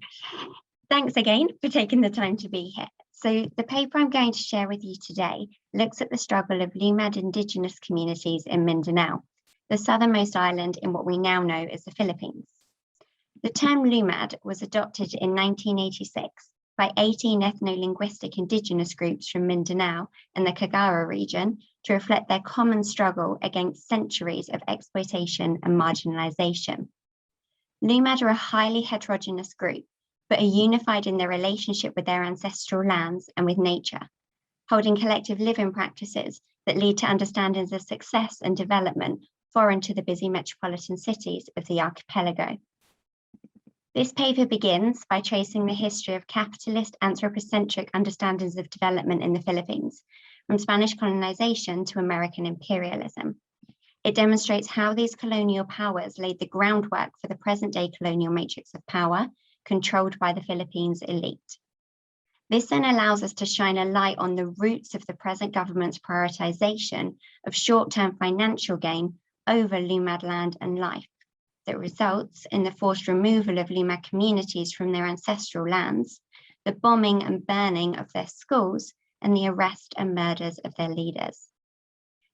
thanks again for taking the time to be here. So the paper I'm going to share with you today looks at the struggle of Lumad indigenous communities in Mindanao, the southernmost island in what we now know as the Philippines. The term Lumad was adopted in 1986 by 18 ethno-linguistic indigenous groups from Mindanao and the Cagayan region to reflect their common struggle against centuries of exploitation and marginalization. Lumad are a highly heterogeneous group, but are unified in their relationship with their ancestral lands and with nature, holding collective living practices that lead to understandings of success and development foreign to the busy metropolitan cities of the archipelago. This paper begins by tracing the history of capitalist anthropocentric understandings of development in the Philippines, from Spanish colonization to American imperialism. It demonstrates how these colonial powers laid the groundwork for the present-day colonial matrix of power, controlled by the Philippines elite. This then allows us to shine a light on the roots of the present government's prioritization of short-term financial gain over Lumad land and life, that results in the forced removal of Lumad communities from their ancestral lands, the bombing and burning of their schools, and the arrest and murders of their leaders.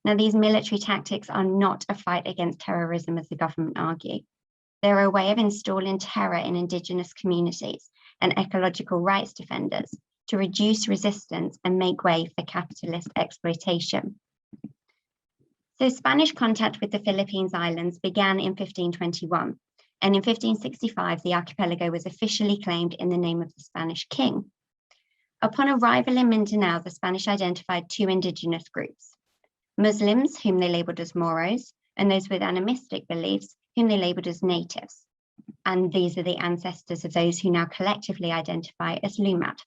Now, these military tactics are not a fight against terrorism, as the government argue. They're a way of installing terror in indigenous communities and ecological rights defenders to reduce resistance and make way for capitalist exploitation. So Spanish contact with the Philippines Islands began in 1521, and in 1565, the archipelago was officially claimed in the name of the Spanish king. Upon arrival in Mindanao, the Spanish identified two indigenous groups: Muslims, whom they labeled as Moros, and those with animistic beliefs, whom they labeled as natives. And these are the ancestors of those who now collectively identify as Lumad.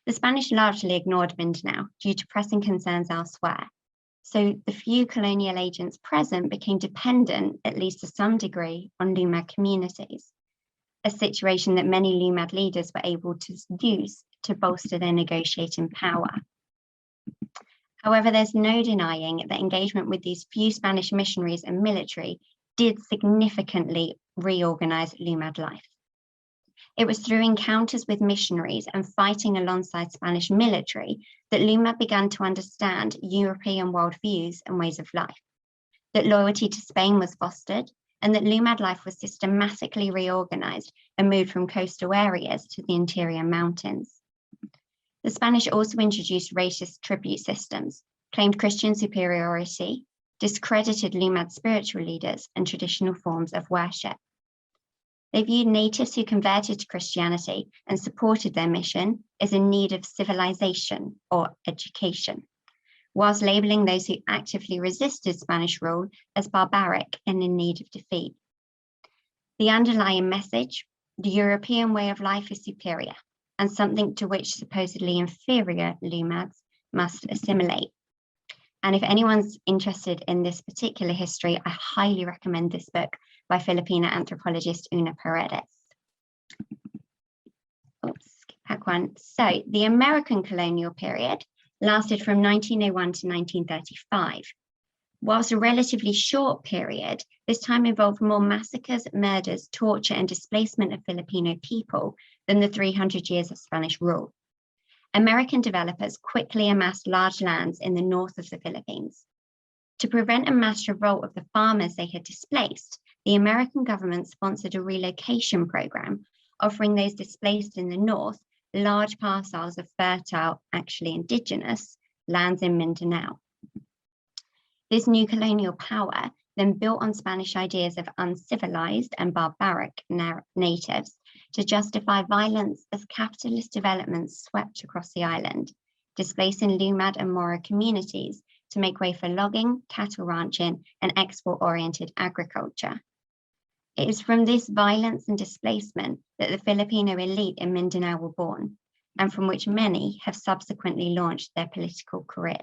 The Spanish largely ignored Mindanao due to pressing concerns elsewhere. So the few colonial agents present became dependent, at least to some degree, on Lumad communities, a situation that many Lumad leaders were able to use to bolster their negotiating power. However, there's no denying that engagement with these few Spanish missionaries and military did significantly reorganize Lumad life. It was through encounters with missionaries and fighting alongside Spanish military that Lumad began to understand European worldviews and ways of life, that loyalty to Spain was fostered, and that Lumad life was systematically reorganized and moved from coastal areas to the interior mountains. The Spanish also introduced racist tribute systems, claimed Christian superiority, discredited Lumad spiritual leaders and traditional forms of worship. They viewed natives who converted to Christianity and supported their mission as in need of civilization or education, whilst labeling those who actively resisted Spanish rule as barbaric and in need of defeat. The underlying message: the European way of life is superior and something to which supposedly inferior Lumads must assimilate. And if anyone's interested in this particular history, I highly recommend this book by Filipino anthropologist Una Paredes. Oops, skip back one. So the American colonial period lasted from 1901 to 1935. Whilst a relatively short period, this time involved more massacres, murders, torture, and displacement of Filipino people than the 300 years of Spanish rule. American developers quickly amassed large lands in the north of the Philippines. To prevent a mass revolt of the farmers they had displaced, the American government sponsored a relocation program, offering those displaced in the north large parcels of fertile, actually indigenous, lands in Mindanao. This new colonial power then built on Spanish ideas of uncivilized and barbaric natives to justify violence as capitalist developments swept across the island, displacing Lumad and Moro communities to make way for logging, cattle ranching, and export-oriented agriculture. It is from this violence and displacement that the Filipino elite in Mindanao were born, and from which many have subsequently launched their political careers.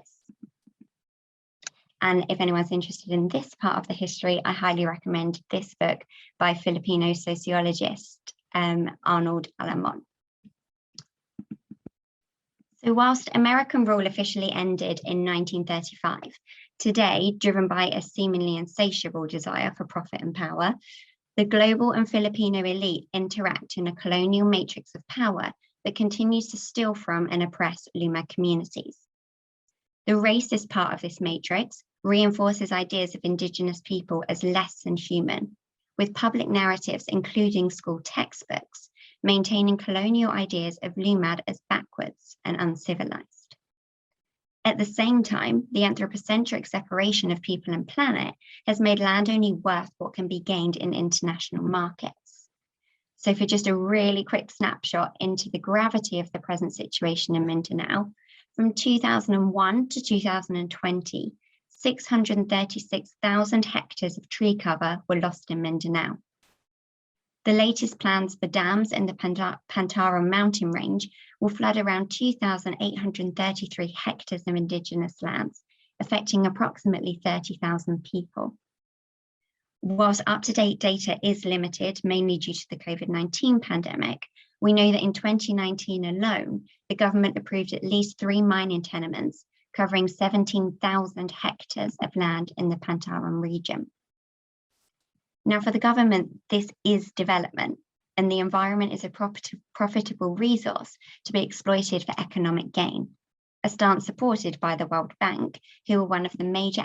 And if anyone's interested in this part of the history, I highly recommend this book by Filipino sociologist Arnold Alamon. So whilst American rule officially ended in 1935, today, driven by a seemingly insatiable desire for profit and power, the global and Filipino elite interact in a colonial matrix of power that continues to steal from and oppress Lumad communities. The racist part of this matrix reinforces ideas of Indigenous people as less than human, with public narratives, including school textbooks, maintaining colonial ideas of Lumad as backwards and uncivilized. At the same time, the anthropocentric separation of people and planet has made land only worth what can be gained in international markets. So for just a really quick snapshot into the gravity of the present situation in Mindanao, from 2001 to 2020, 636,000 hectares of tree cover were lost in Mindanao. The latest plans for dams in the Pantaran mountain range will flood around 2,833 hectares of Indigenous lands, affecting approximately 30,000 people. Whilst up-to-date data is limited, mainly due to the COVID-19 pandemic, we know that in 2019 alone, the government approved at least 3 mining tenements covering 17,000 hectares of land in the Pantaran region. Now, for the government, this is development, and the environment is a profitable resource to be exploited for economic gain, a stance supported by the World Bank, who were one of the major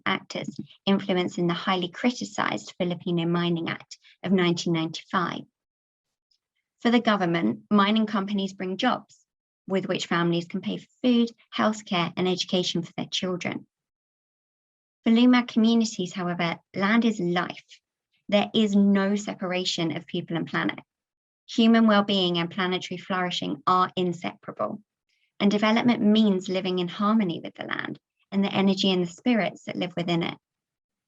actors influencing the highly criticised Filipino Mining Act of 1995. For the government, mining companies bring jobs, with which families can pay for food, healthcare, and education for their children. For Lumad communities, however, land is life. There is no separation of people and planet. Human well-being and planetary flourishing are inseparable, and development means living in harmony with the land and the energy and the spirits that live within it,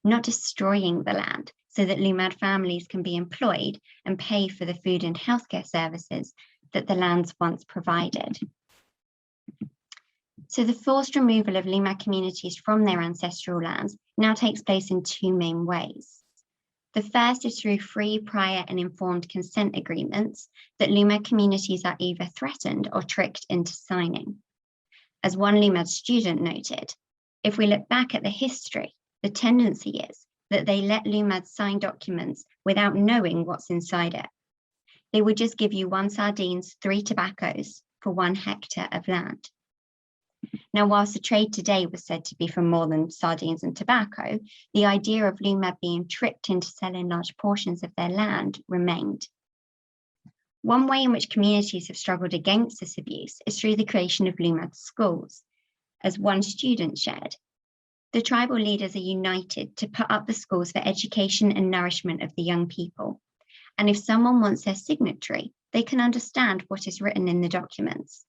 not destroying the land so that Lumad families can be employed and pay for the food and healthcare services that the lands once provided. So the forced removal of Lumad communities from their ancestral lands now takes place in 2 main ways. The first is through free, prior, and informed consent agreements that Lumad communities are either threatened or tricked into signing. As one Lumad student noted, if we look back at the history, the tendency is that they let Lumad sign documents without knowing what's inside it. They would just give you 1 sardines, 3 tobaccos for 1 hectare of land. Now, whilst the trade today was said to be for more than sardines and tobacco, the idea of Lumad being tricked into selling large portions of their land remained. One way in which communities have struggled against this abuse is through the creation of Lumad schools. As one student shared, the tribal leaders are united to put up the schools for education and nourishment of the young people. And if someone wants their signatory, they can understand what is written in the documents.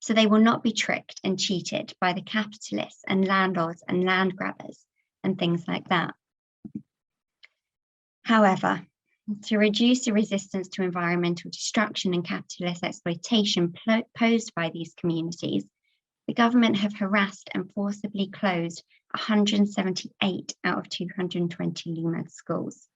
So they will not be tricked and cheated by the capitalists and landlords and land grabbers and things like that. However, to reduce the resistance to environmental destruction and capitalist exploitation posed by these communities, the government have harassed and forcibly closed 178 out of 220 Lumad schools.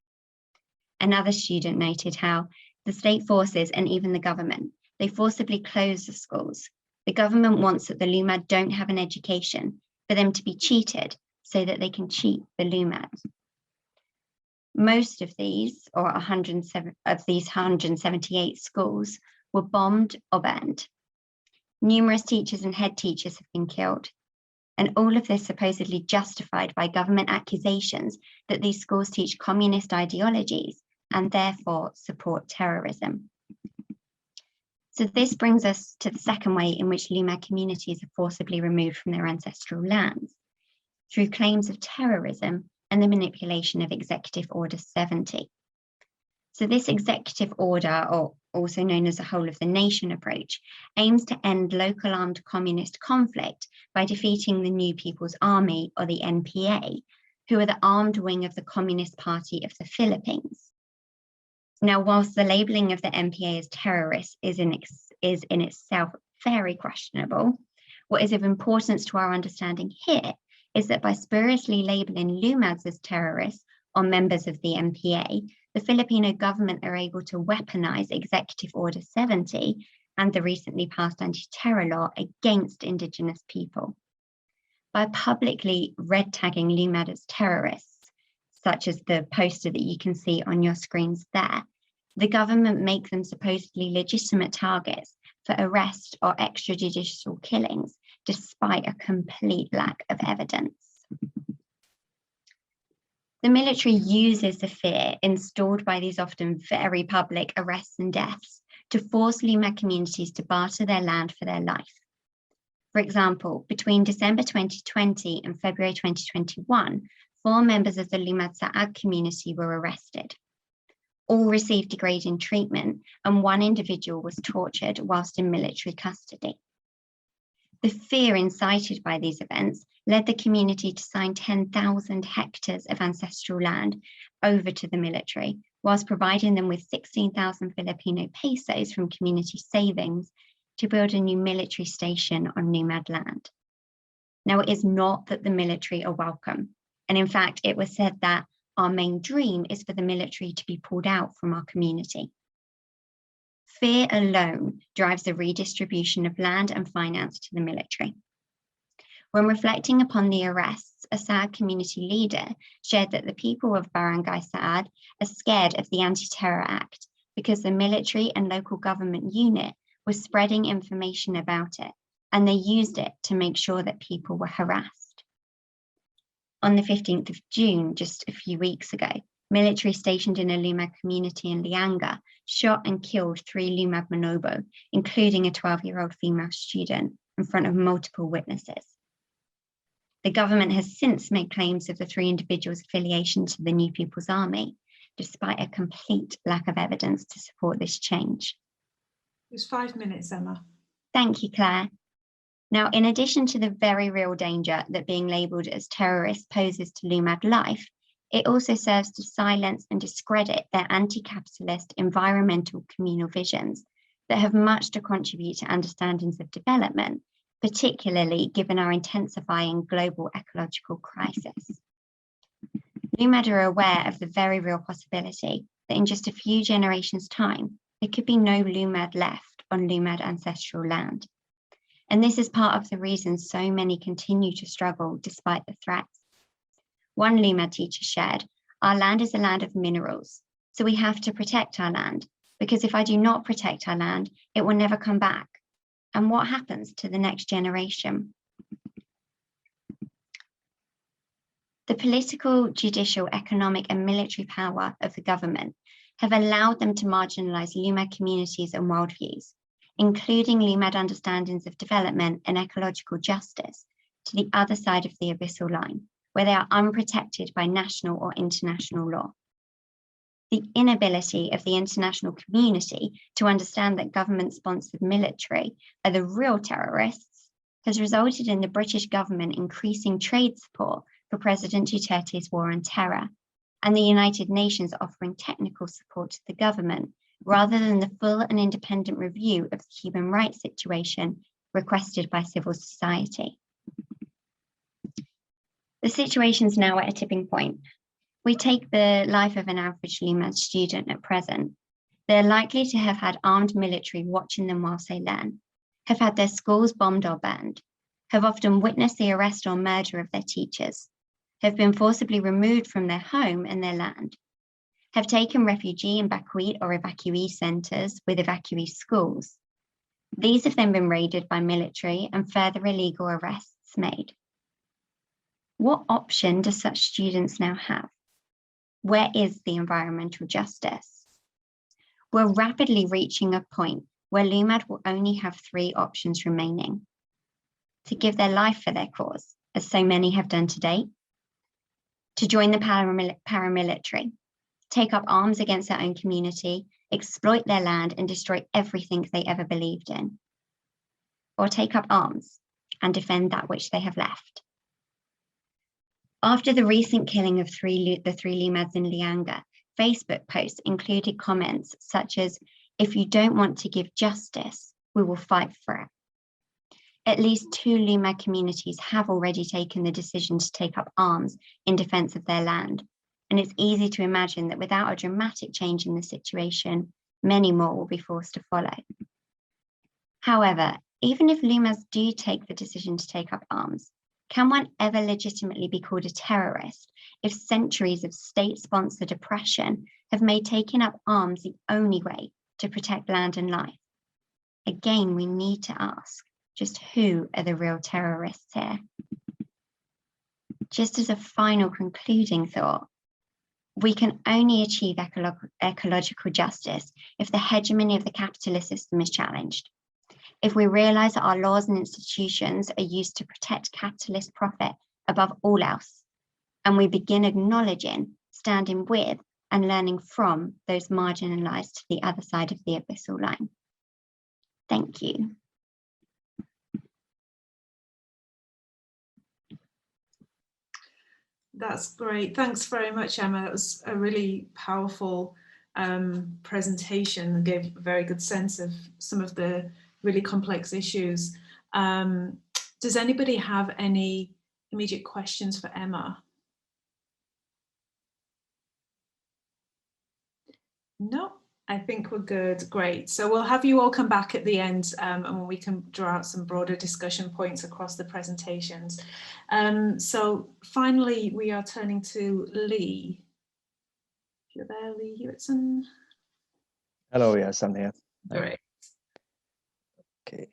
Another student noted how the state forces and even the government, they forcibly close the schools. The government wants that the Lumad don't have an education for them to be cheated so that they can cheat the Lumad. Most of these, or 107 of these 178 schools, were bombed or burned. Numerous teachers and head teachers have been killed. And all of this supposedly justified by government accusations that these schools teach communist ideologies and therefore support terrorism. So this brings us to the second way in which Lumad communities are forcibly removed from their ancestral lands, through claims of terrorism and the manipulation of Executive Order 70. So this executive order, or also known as the whole of the nation approach, aims to end local armed communist conflict by defeating the New People's Army, or the NPA, who are the armed wing of the Communist Party of the Philippines. Now, whilst the labeling of the NPA as terrorists is in itself very questionable, what is of importance to our understanding here is that by spuriously labeling Lumads as terrorists or members of the NPA, the Filipino government are able to weaponize Executive Order 70 and the recently passed anti-terror law against Indigenous people. By publicly red tagging LUMAD as terrorists, such as the poster that you can see on your screens there, the government make them supposedly legitimate targets for arrest or extrajudicial killings, despite a complete lack of evidence. The military uses the fear installed by these often very public arrests and deaths to force LUMAD communities to barter their land for their life. For example, between December 2020 and February 2021, 4 members of the LUMAD Sa'ad community were arrested. All received degrading treatment, and 1 individual was tortured whilst in military custody. The fear incited by these events led the community to sign 10,000 hectares of ancestral land over to the military, whilst providing them with 16,000 Filipino pesos from community savings to build a new military station on LUMAD land. Now, it is not that the military are welcome, and in fact, it was said that our main dream is for the military to be pulled out from our community. Fear alone drives the redistribution of land and finance to the military. When reflecting upon the arrests, a Sa'ad community leader shared that the people of Barangay Sa'ad are scared of the Anti-Terror Act because the military and local government unit was spreading information about it, and they used it to make sure that people were harassed. On the 15th of June, just a few weeks ago, military stationed in a LUMAD community in Lianga shot and killed 3 LUMAD Manobo, including a 12-year-old female student, in front of multiple witnesses. The government has since made claims of the 3 individuals' affiliation to the New People's Army, despite a complete lack of evidence to support this change. It was 5 minutes, Emma. Thank you, Claire. Now, in addition to the very real danger that being labelled as terrorists poses to LUMAD life, it also serves to silence and discredit their anti-capitalist environmental communal visions that have much to contribute to understandings of development, particularly given our intensifying global ecological crisis. LUMAD are aware of the very real possibility that in just a few generations' time, there could be no LUMAD left on LUMAD ancestral land. And this is part of the reason so many continue to struggle despite the threats. One LUMAD teacher shared, "Our land is a land of minerals, so we have to protect our land, because if I do not protect our land, it will never come back. And what happens to the next generation?" The political, judicial, economic, and military power of the government have allowed them to marginalise LUMAD communities and worldviews, including LUMAD understandings of development and ecological justice, to the other side of the abyssal line, where they are unprotected by national or international law. The inability of the international community to understand that government-sponsored military are the real terrorists has resulted in the British government increasing trade support for President Duterte's war on terror, and the United Nations offering technical support to the government rather than the full and independent review of the human rights situation requested by civil society. The situation is now at a tipping point. We take the life of an average LUMAD student at present. They're likely to have had armed military watching them whilst they learn, have had their schools bombed or burned, have often witnessed the arrest or murder of their teachers, have been forcibly removed from their home and their land, have taken refugee in Bakwit or evacuee centres with evacuee schools. These have then been raided by military and further illegal arrests made. What option do such students now have? Where is the environmental justice? We're rapidly reaching a point where LUMAD will only have 3 options remaining: to give their life for their cause, as so many have done to date, to join the paramilitary, take up arms against their own community, exploit their land and destroy everything they ever believed in, or take up arms and defend that which they have left. After the recent killing of the 3 LUMADs in Lianga, Facebook posts included comments such as, "If you don't want to give justice, we will fight for it." At least 2 LUMAD communities have already taken the decision to take up arms in defence of their land, and it's easy to imagine that without a dramatic change in the situation, many more will be forced to follow. However, even if Lumas do take the decision to take up arms, can one ever legitimately be called a terrorist if centuries of state-sponsored oppression have made taking up arms the only way to protect land and life? Again, we need to ask, just who are the real terrorists here? Just as a final concluding thought, we can only achieve ecological justice if the hegemony of the capitalist system is challenged. If we realise that our laws and institutions are used to protect capitalist profit above all else, and we begin acknowledging, standing with, and learning from those marginalised to the other side of the abyssal line. Thank you. That's great. Thanks very much, Emma. That was a really powerful presentation and gave a very good sense of some of the really complex issues. Does anybody have any immediate questions for Emma? No, I think we're good. Great. So we'll have you all come back at the end and we can draw out some broader discussion points across the presentations. So finally, we are turning to Lee. If you're there, Lee Hewitson. Hello, yes, I'm here. Great. Okay.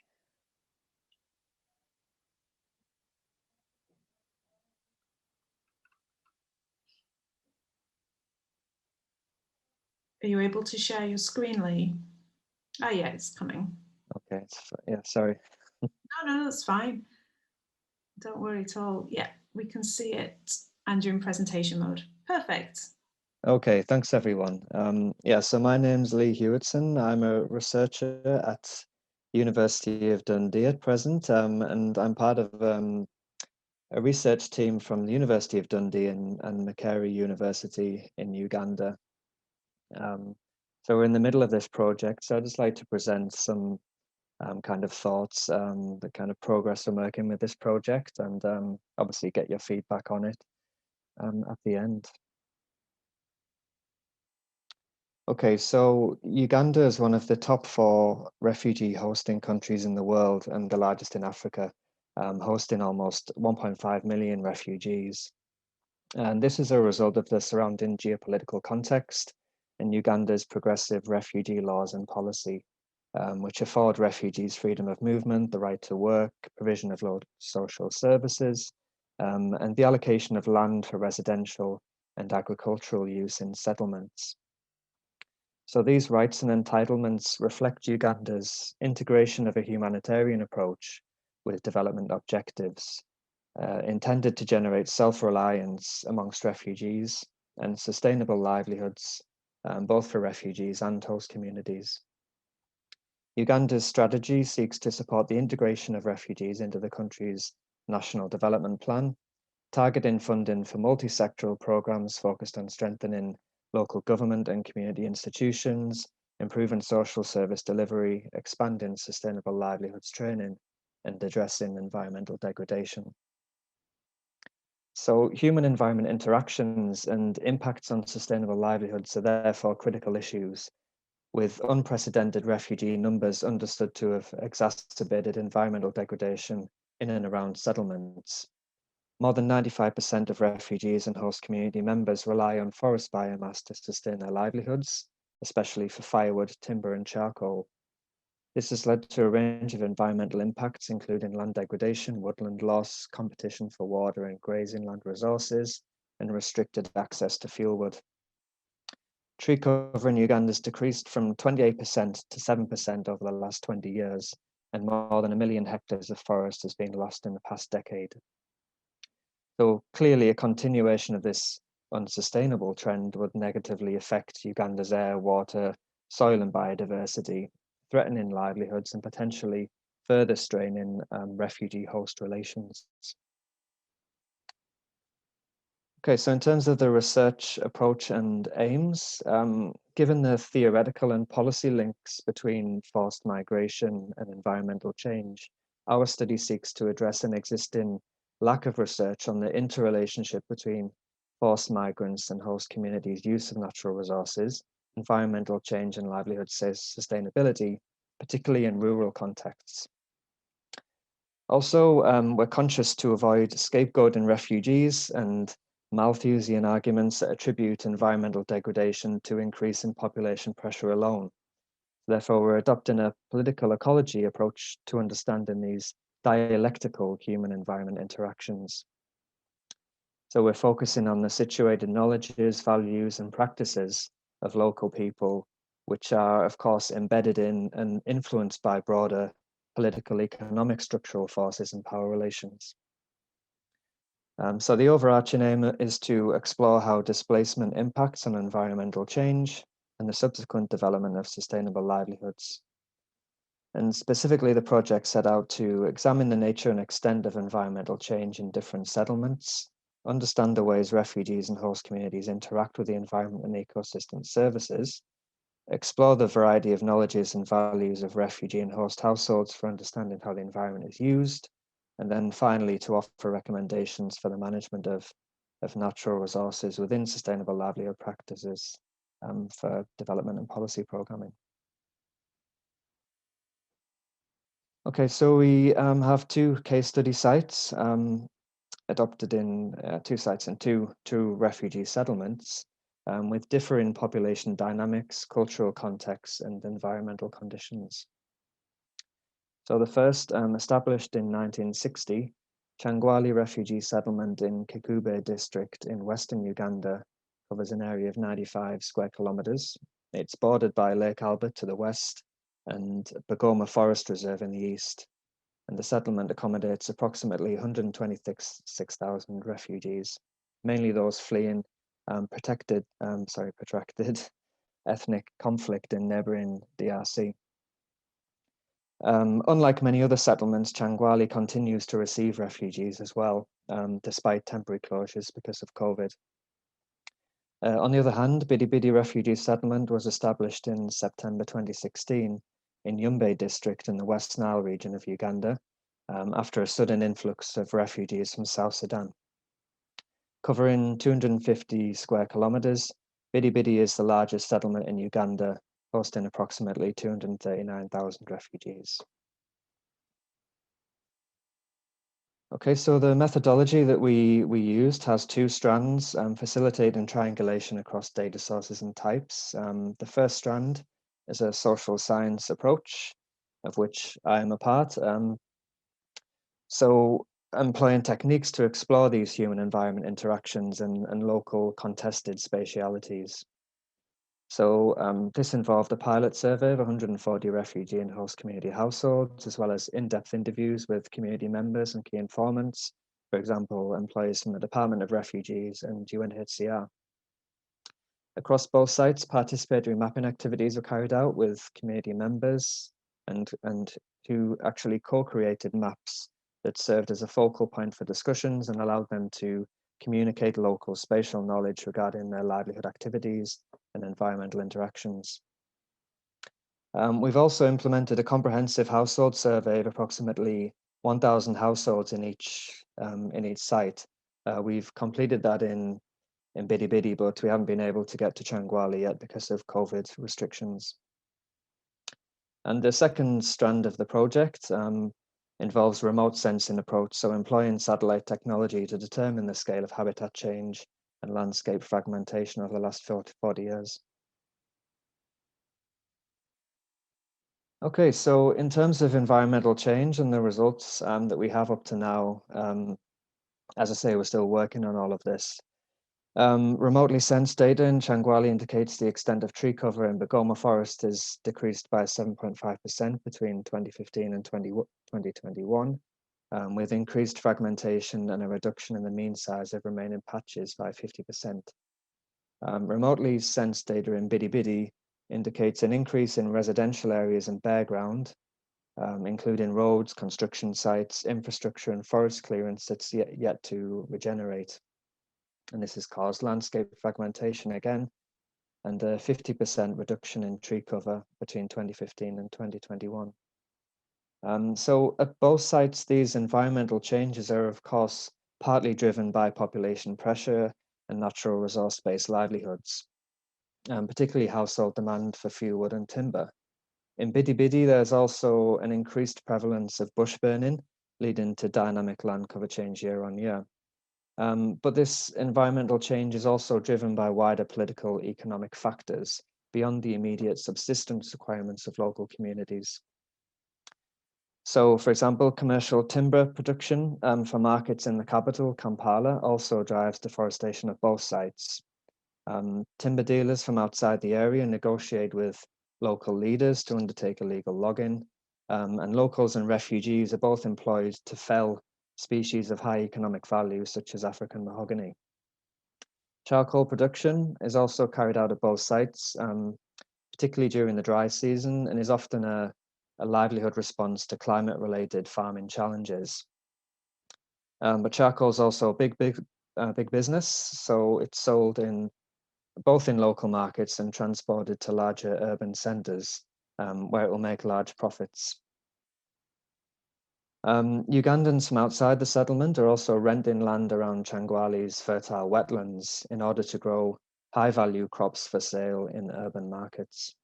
Are you able to share your screen, Lee? Oh yeah, it's coming. Okay, yeah, sorry. No, that's fine. Don't worry at all. Yeah, we can see it and you're in presentation mode. Perfect. Okay, thanks everyone. Yeah, so my name's Lee Hewitson. I'm a researcher at University of Dundee at present, and I'm part of a research team from the University of Dundee and Makerere University in Uganda. So we're in the middle of this project, so I'd just like to present some kind of thoughts, the kind of progress we're making with this project, and obviously get your feedback on it at the end. Okay, so Uganda is one of the top 4 refugee hosting countries in the world and the largest in Africa, hosting almost 1.5 million refugees. And this is a result of the surrounding geopolitical context and Uganda's progressive refugee laws and policy, which afford refugees freedom of movement, the right to work, provision of low social services, and the allocation of land for residential and agricultural use in settlements. So these rights and entitlements reflect Uganda's integration of a humanitarian approach with development objectives, intended to generate self-reliance amongst refugees and sustainable livelihoods, both for refugees and host communities. Uganda's strategy seeks to support the integration of refugees into the country's national development plan, targeting funding for multi-sectoral programs focused on strengthening local government and community institutions, improving social service delivery, expanding sustainable livelihoods training, and addressing environmental degradation. So human-environment interactions and impacts on sustainable livelihoods are therefore critical issues, with unprecedented refugee numbers understood to have exacerbated environmental degradation in and around settlements. More than 95% of refugees and host community members rely on forest biomass to sustain their livelihoods, especially for firewood, timber, and charcoal. This has led to a range of environmental impacts, including land degradation, woodland loss, competition for water and grazing land resources, and restricted access to fuelwood. Tree cover in Uganda has decreased from 28% to 7% over the last 20 years, and more than 1 million hectares of forest has been lost in the past decade. So clearly a continuation of this unsustainable trend would negatively affect Uganda's air, water, soil and biodiversity, threatening livelihoods and potentially further straining refugee-host relations. Okay, so in terms of the research approach and aims, given the theoretical and policy links between forced migration and environmental change, our study seeks to address an existing lack of research on the interrelationship between forced migrants and host communities' use of natural resources, environmental change and livelihood sustainability, particularly in rural contexts. Also, we're conscious to avoid scapegoating refugees and Malthusian arguments that attribute environmental degradation to increase in population pressure alone. Therefore, we're adopting a political ecology approach to understanding these dialectical human-environment interactions. So we're focusing on the situated knowledges, values, and practices of local people, which are, of course, embedded in and influenced by broader political, economic, structural forces and power relations. So the overarching aim is to explore how displacement impacts on environmental change and the subsequent development of sustainable livelihoods. And specifically, the project set out to examine the nature and extent of environmental change in different settlements, understand the ways refugees and host communities interact with the environment and ecosystem services, explore the variety of knowledges and values of refugee and host households for understanding how the environment is used, and then finally to offer recommendations for the management of natural resources within sustainable livelihood practices for development and policy programming. Okay, so we have two case study sites adopted in two sites in two refugee settlements with differing population dynamics, cultural contexts, and environmental conditions. So the first, established in 1960, Changwali refugee settlement in Kikube district in western Uganda covers an area of 95 square kilometers. It's bordered by Lake Albert to the west and Bogoma Forest Reserve in the east. And the settlement accommodates approximately 126,000 refugees, mainly those fleeing protracted ethnic conflict in neighboring DRC. Unlike many other settlements, Changwali continues to receive refugees as well, despite temporary closures because of COVID. On the other hand, Bidi Bidi Refugee Settlement was established in September 2016 in Yumbe district in the West Nile region of Uganda, after a sudden influx of refugees from South Sudan. Covering 250 square kilometers, Bidi Bidi is the largest settlement in Uganda, hosting approximately 239,000 refugees. Okay, so the methodology that we used has two strands, facilitating triangulation across data sources and types. The first strand is a social science approach, of which I am a part. So employing techniques to explore these human-environment interactions and local contested spatialities. So this involved a pilot survey of 140 refugee and host community households, as well as in-depth interviews with community members and key informants, for example, employees from the Department of Refugees and UNHCR. Across both sites, participatory mapping activities were carried out with community members and who actually co-created maps that served as a focal point for discussions and allowed them to communicate local spatial knowledge regarding their livelihood activities and environmental interactions. We've also implemented a comprehensive household survey of approximately 1,000 households in each site. We've completed that in Bidi Bidi, but we haven't been able to get to Changwali yet because of COVID restrictions. And the second strand of the project involves remote sensing approach, so employing satellite technology to determine the scale of habitat change and landscape fragmentation over the last 40 years. Okay, so in terms of environmental change and the results that we have up to now, as I say, we're still working on all of this. Remotely sensed data in Changwali indicates the extent of tree cover in Bogoma Forest is decreased by 7.5% between 2015 and 2021, with increased fragmentation and a reduction in the mean size of remaining patches by 50%. Remotely sensed data in Bidi Bidi indicates an increase in residential areas and bare ground, including roads, construction sites, infrastructure, and forest clearance that's yet to regenerate. And this has caused landscape fragmentation again, and a 50% reduction in tree cover between 2015 and 2021. So at both sites, these environmental changes are, of course, partly driven by population pressure and natural resource-based livelihoods, particularly household demand for fuel wood and timber. In Bidi Bidi, there's also an increased prevalence of bush burning, leading to dynamic land cover change year on year. But this environmental change is also driven by wider political economic factors beyond the immediate subsistence requirements of local communities. So, for example, commercial timber production for markets in the capital, Kampala, also drives deforestation of both sites. Timber dealers from outside the area negotiate with local leaders to undertake illegal logging, and locals and refugees are both employed to fell species of high economic value, such as African mahogany. Charcoal production is also carried out at both sites, particularly during the dry season, and is often a livelihood response to climate-related farming challenges. But charcoal is also a big business, so it's sold both in local markets and transported to larger urban centres, where it will make large profits. Ugandans from outside the settlement are also renting land around Changwali's fertile wetlands in order to grow high-value crops for sale in urban markets.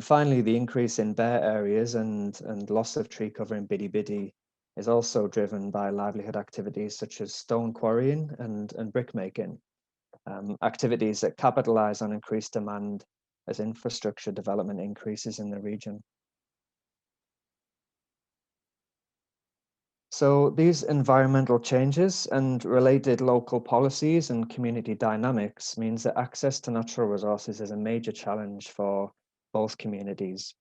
Finally, the increase in bare areas and loss of tree cover in Bidi Bidi is also driven by livelihood activities such as stone quarrying and brickmaking, activities that capitalise on increased demand as infrastructure development increases in the region. So these environmental changes and related local policies and community dynamics means that access to natural resources is a major challenge for both communities.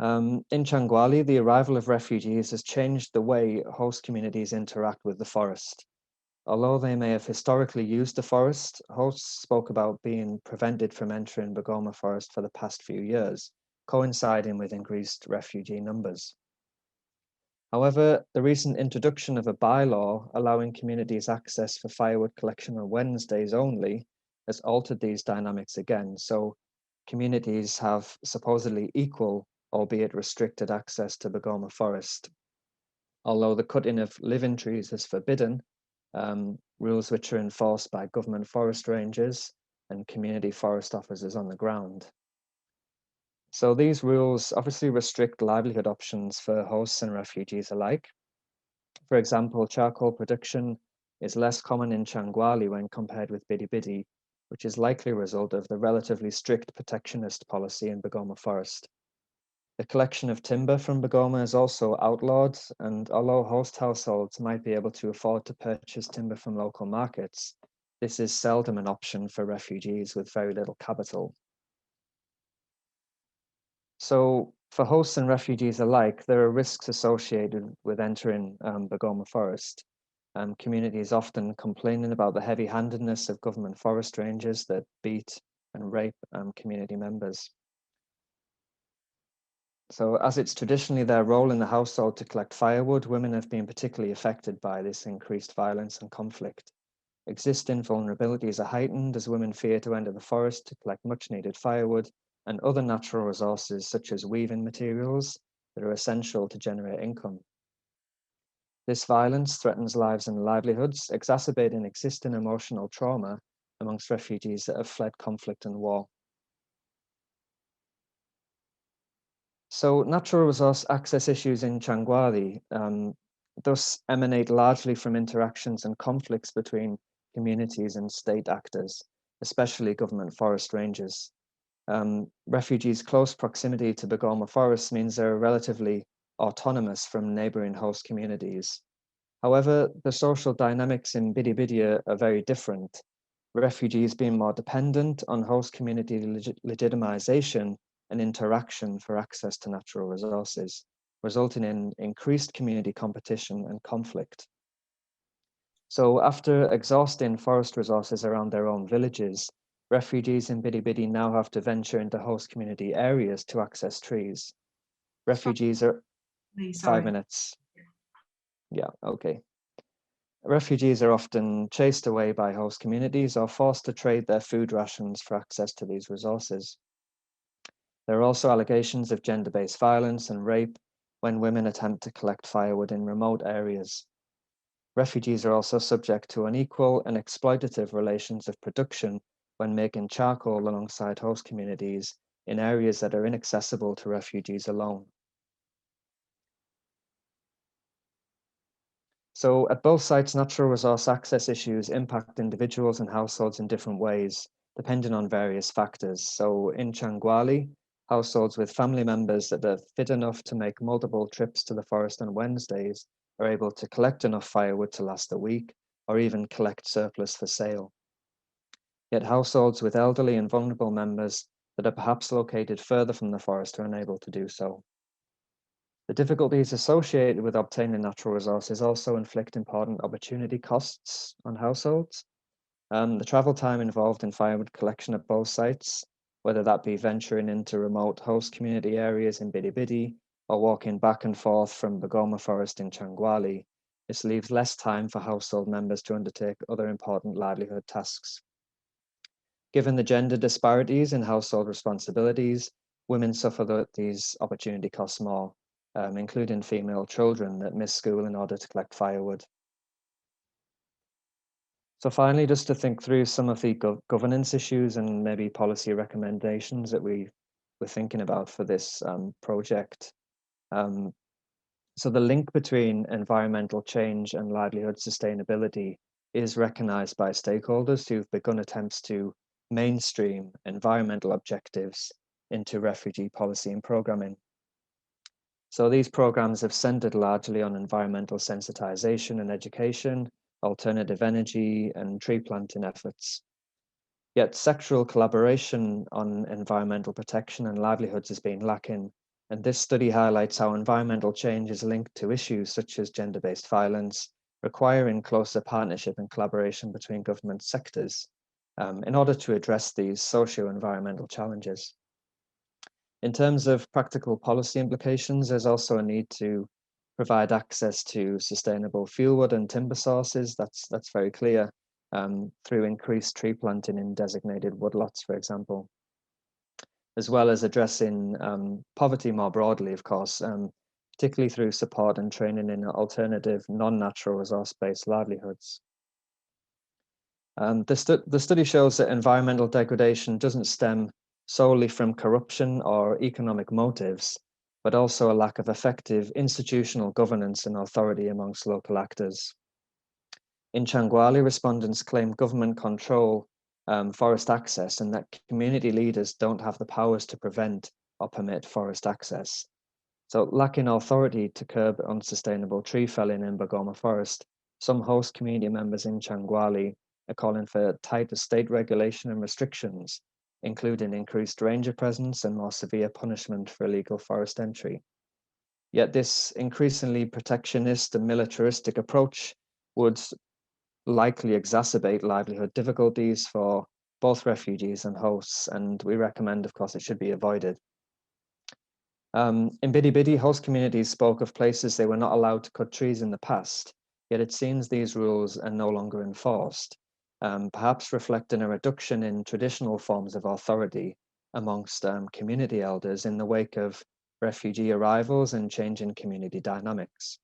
In Changwali, the arrival of refugees has changed the way host communities interact with the forest. Although they may have historically used the forest, hosts spoke about being prevented from entering Bogoma Forest for the past few years, coinciding with increased refugee numbers. However, the recent introduction of a bylaw allowing communities access for firewood collection on Wednesdays only has altered these dynamics again. So communities have supposedly equal, albeit restricted, access to Bogoma Forest. Although the cutting of living trees is forbidden, rules which are enforced by government forest rangers and community forest officers on the ground. So these rules obviously restrict livelihood options for hosts and refugees alike. For example, charcoal production is less common in Changwali when compared with Bidi Bidi, which is likely a result of the relatively strict protectionist policy in Bogoma Forest. The collection of timber from Bogoma is also outlawed, and although host households might be able to afford to purchase timber from local markets, this is seldom an option for refugees with very little capital. So for hosts and refugees alike, there are risks associated with entering Bogoma Forest. Communities often complaining about the heavy-handedness of government forest rangers that beat and rape community members. So as it's traditionally their role in the household to collect firewood, women have been particularly affected by this increased violence and conflict. Existing vulnerabilities are heightened as women fear to enter the forest to collect much needed firewood and other natural resources such as weaving materials that are essential to generate income. This violence threatens lives and livelihoods, exacerbating existing emotional trauma amongst refugees that have fled conflict and war. So natural resource access issues in Changwali thus emanate largely from interactions and conflicts between communities and state actors, especially government forest rangers. Refugees' close proximity to Bogoma Forest means they're relatively autonomous from neighbouring host communities. However, the social dynamics in Bidi Bidi are very different, refugees being more dependent on host community legitimization and interaction for access to natural resources, resulting in increased community competition and conflict. So after exhausting forest resources around their own villages, refugees in Bidi Bidi now have to venture into host community areas to access trees. Refugees are... Sorry. 5 minutes. Yeah, okay. Refugees are often chased away by host communities or forced to trade their food rations for access to these resources. There are also allegations of gender-based violence and rape when women attempt to collect firewood in remote areas. Refugees are also subject to unequal and exploitative relations of production when making charcoal alongside host communities in areas that are inaccessible to refugees alone. So at both sites, natural resource access issues impact individuals and households in different ways, depending on various factors. So in Changwali, households with family members that are fit enough to make multiple trips to the forest on Wednesdays are able to collect enough firewood to last a week, or even collect surplus for sale. Yet households with elderly and vulnerable members that are perhaps located further from the forest are unable to do so. The difficulties associated with obtaining natural resources also inflict important opportunity costs on households. The travel time involved in firewood collection at both sites, whether that be venturing into remote host community areas in Bidi Bidi or walking back and forth from Bogoma Forest in Changwali, this leaves less time for household members to undertake other important livelihood tasks. Given the gender disparities in household responsibilities, women suffer these opportunity costs more, including female children that miss school in order to collect firewood. So finally, just to think through some of the governance issues and maybe policy recommendations that we were thinking about for this project. So the link between environmental change and livelihood sustainability is recognized by stakeholders who've begun attempts to mainstream environmental objectives into refugee policy and programming. So these programs have centered largely on environmental sensitization and education, alternative energy, and tree planting efforts. Yet sectoral collaboration on environmental protection and livelihoods has been lacking, and this study highlights how environmental change is linked to issues such as gender-based violence, requiring closer partnership and collaboration between government sectors in order to address these socio-environmental challenges. In terms of practical policy implications, there's also a need to provide access to sustainable fuelwood and timber sources. That's very clear through increased tree planting in designated woodlots, for example, as well as addressing poverty more broadly, of course, particularly through support and training in alternative non-natural resource-based livelihoods. The study shows that environmental degradation doesn't stem solely from corruption or economic motives, but also a lack of effective institutional governance and authority amongst local actors. In Changwali, respondents claim government control forest access and that community leaders don't have the powers to prevent or permit forest access. So lacking authority to curb unsustainable tree felling in Bogoma Forest, some host community members in Changwali are calling for tighter state regulation and restrictions, including increased ranger presence and more severe punishment for illegal forest entry. Yet this increasingly protectionist and militaristic approach would likely exacerbate livelihood difficulties for both refugees and hosts, and we recommend, of course, it should be avoided. In Bidi Bidi, host communities spoke of places they were not allowed to cut trees in the past, yet it seems these rules are no longer enforced, perhaps reflecting a reduction in traditional forms of authority amongst community elders in the wake of refugee arrivals and changing community dynamics.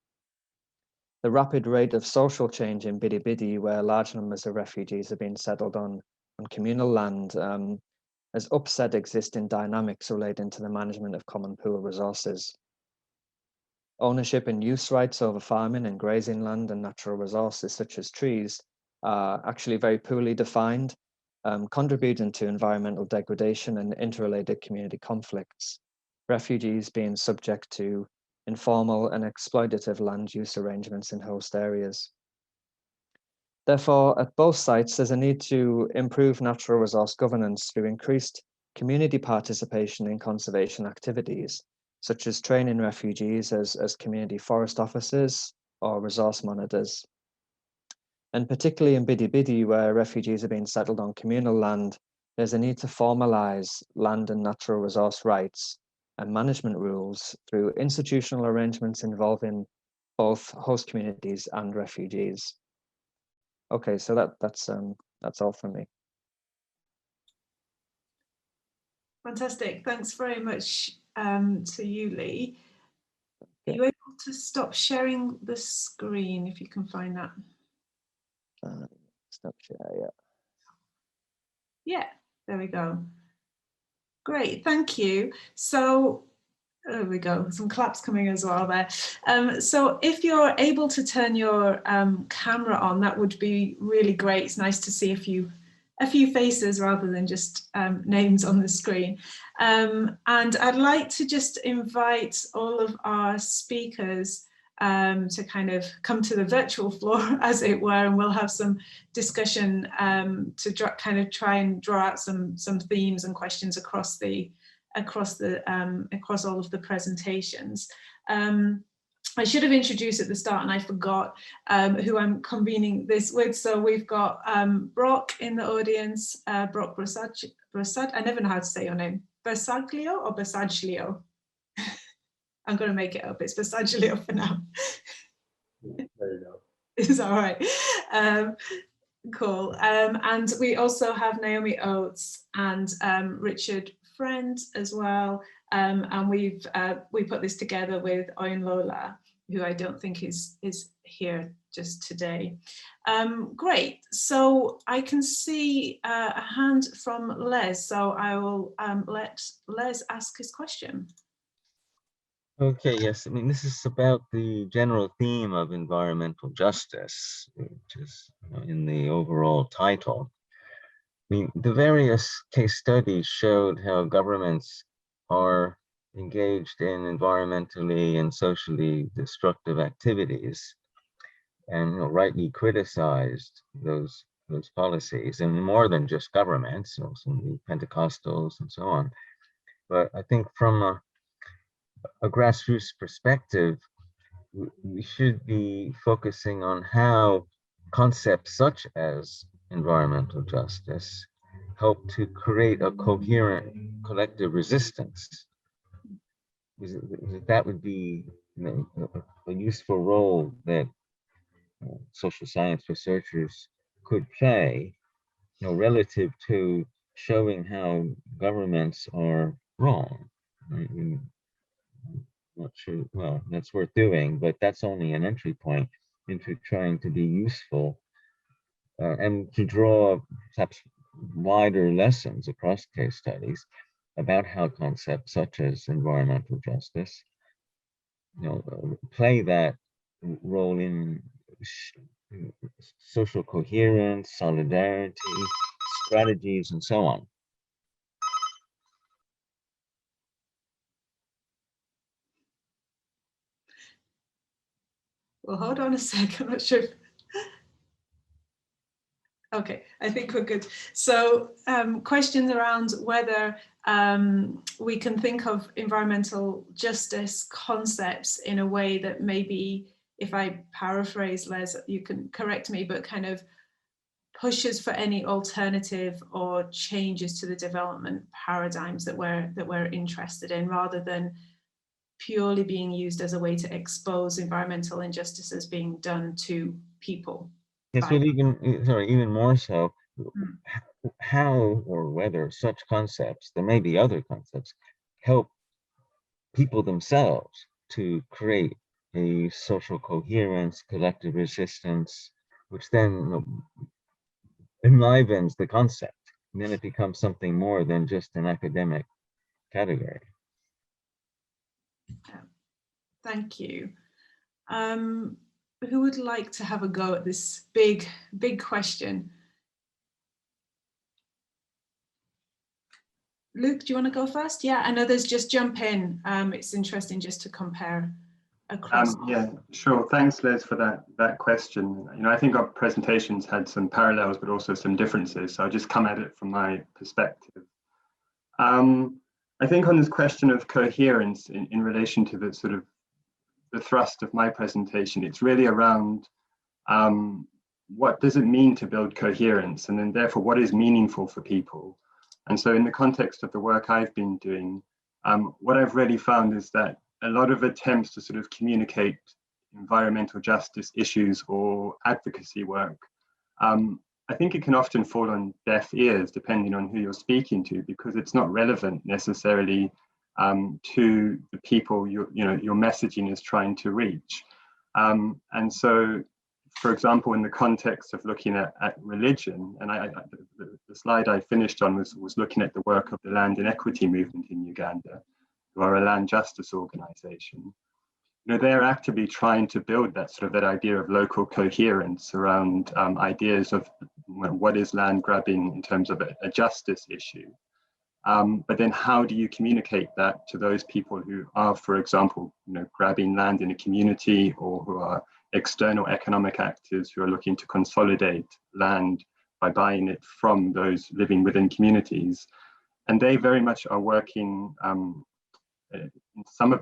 The rapid rate of social change in Bidi Bidi, where large numbers of refugees have been settled on communal land, has upset existing dynamics relating to the management of common pool resources. Ownership and use rights over farming and grazing land and natural resources such as trees are actually very poorly defined, contributing to environmental degradation and interrelated community conflicts, refugees being subject to informal and exploitative land use arrangements in host areas. Therefore, at both sites, there's a need to improve natural resource governance through increased community participation in conservation activities, such as training refugees as community forest officers or resource monitors. And particularly in Bidi Bidi, where refugees are being settled on communal land, there's a need to formalize land and natural resource rights and management rules through institutional arrangements involving both host communities and refugees. Okay, so that's all from me. Fantastic. Thanks very much to you, Lee. Are you able to stop sharing the screen if you can find that? Stop share, yeah. Yeah, there we go. Great, thank you. So there we go, some claps coming as well there. So if you're able to turn your camera on, that would be really great. It's nice to see a few faces rather than just names on the screen. And I'd like to just invite all of our speakers to kind of come to the virtual floor, as it were, and we'll have some discussion to kind of try and draw out some themes and questions across all of the presentations. I should have introduced at the start and I forgot who I'm convening this with. So we've got Brock in the audience, Brock Brasad, I never know how to say your name, Bersaglio or Bersaglio? I'm going to make it up, it's Bersaglio for now. There you go. It's all right. Cool. And we also have Naomi Oates and Richard Friend as well. And we put this together with Owen Lola, who I don't think is here just today. Great. So I can see a hand from Les. So I will let Les ask his question. Okay, yes. I mean, this is about the general theme of environmental justice, which is in the overall title. I mean, the various case studies showed how governments are engaged in environmentally and socially destructive activities, and rightly criticized those policies, and more than just governments, some of the Pentecostals and so on. But I think from a grassroots perspective, we should be focusing on how concepts such as environmental justice help to create a coherent collective resistance. That would be a useful role that social science researchers could play, relative to showing how governments are wrong. I'm not sure, well, that's worth doing, but that's only an entry point into trying to be useful and to draw perhaps wider lessons across case studies about how concepts such as environmental justice, play that role in social coherence, solidarity, strategies, and so on. Well, hold on a sec, I'm not sure. Okay, I think we're good. So questions around whether we can think of environmental justice concepts in a way that maybe, if I paraphrase Les, you can correct me, but kind of pushes for any alternative or changes to the development paradigms that we're interested in, rather than purely being used as a way to expose environmental injustices being done to people. Yes, but even more so, how or whether such concepts, there may be other concepts, help people themselves to create a social coherence, collective resistance, which then enlivens the concept. And then it becomes something more than just an academic category. Thank you. Who would like to have a go at this big question? Luke, do you want to go first? Yeah, and others just jump in. It's interesting just to compare across. Yeah, sure. Thanks, Les, for that question. I think our presentations had some parallels, but also some differences. So I'll just come at it from my perspective. I think on this question of coherence in relation to the sort of the thrust of my presentation, it's really around what does it mean to build coherence, and then therefore what is meaningful for people. And so in the context of the work I've been doing, what I've really found is that a lot of attempts to sort of communicate environmental justice issues or advocacy work, I think it can often fall on deaf ears depending on who you're speaking to, because it's not relevant necessarily to the people your messaging is trying to reach. And so for example, in the context of looking at religion, and the slide I finished on was looking at the work of the Land Inequity Movement in Uganda, who are a land justice organization. You know, they're actively trying to build that idea of local coherence around ideas of what is land grabbing in terms of a justice issue. But then how do you communicate that to those people who are, for example, you know, grabbing land in a community, or who are external economic actors who are looking to consolidate land by buying it from those living within communities? And they very much are working some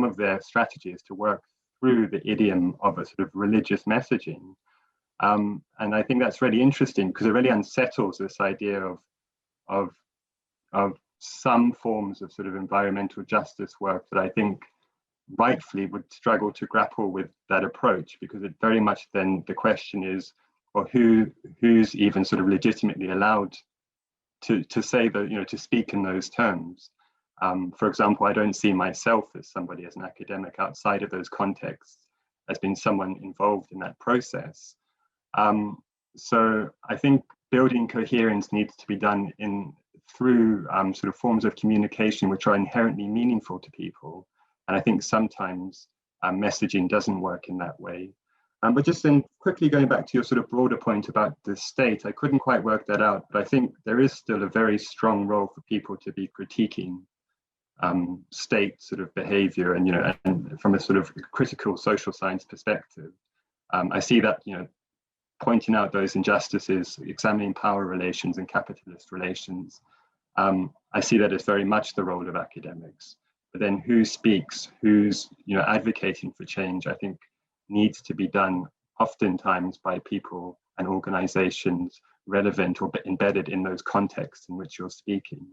of their strategies to work through the idiom of a sort of religious messaging. And I think that's really interesting, because it really unsettles this idea of some forms of sort of environmental justice work that I think rightfully would struggle to grapple with that approach, because it very much then the question is, well, who's even sort of legitimately allowed to say that, you know, to speak in those terms. For example, I don't see myself as somebody, as an academic outside of those contexts, as being someone involved in that process. So I think building coherence needs to be done through sort of forms of communication which are inherently meaningful to people. And I think sometimes messaging doesn't work in that way. But just then quickly going back to your sort of broader point about the state, I couldn't quite work that out, but I think there is still a very strong role for people to be critiquing state sort of behavior, and, you know, and from a sort of critical social science perspective. I see that, you know, pointing out those injustices, examining power relations and capitalist relations, I see that as very much the role of academics. But then who speaks, who's, you know, advocating for change, I think needs to be done oftentimes by people and organizations relevant or embedded in those contexts in which you're speaking.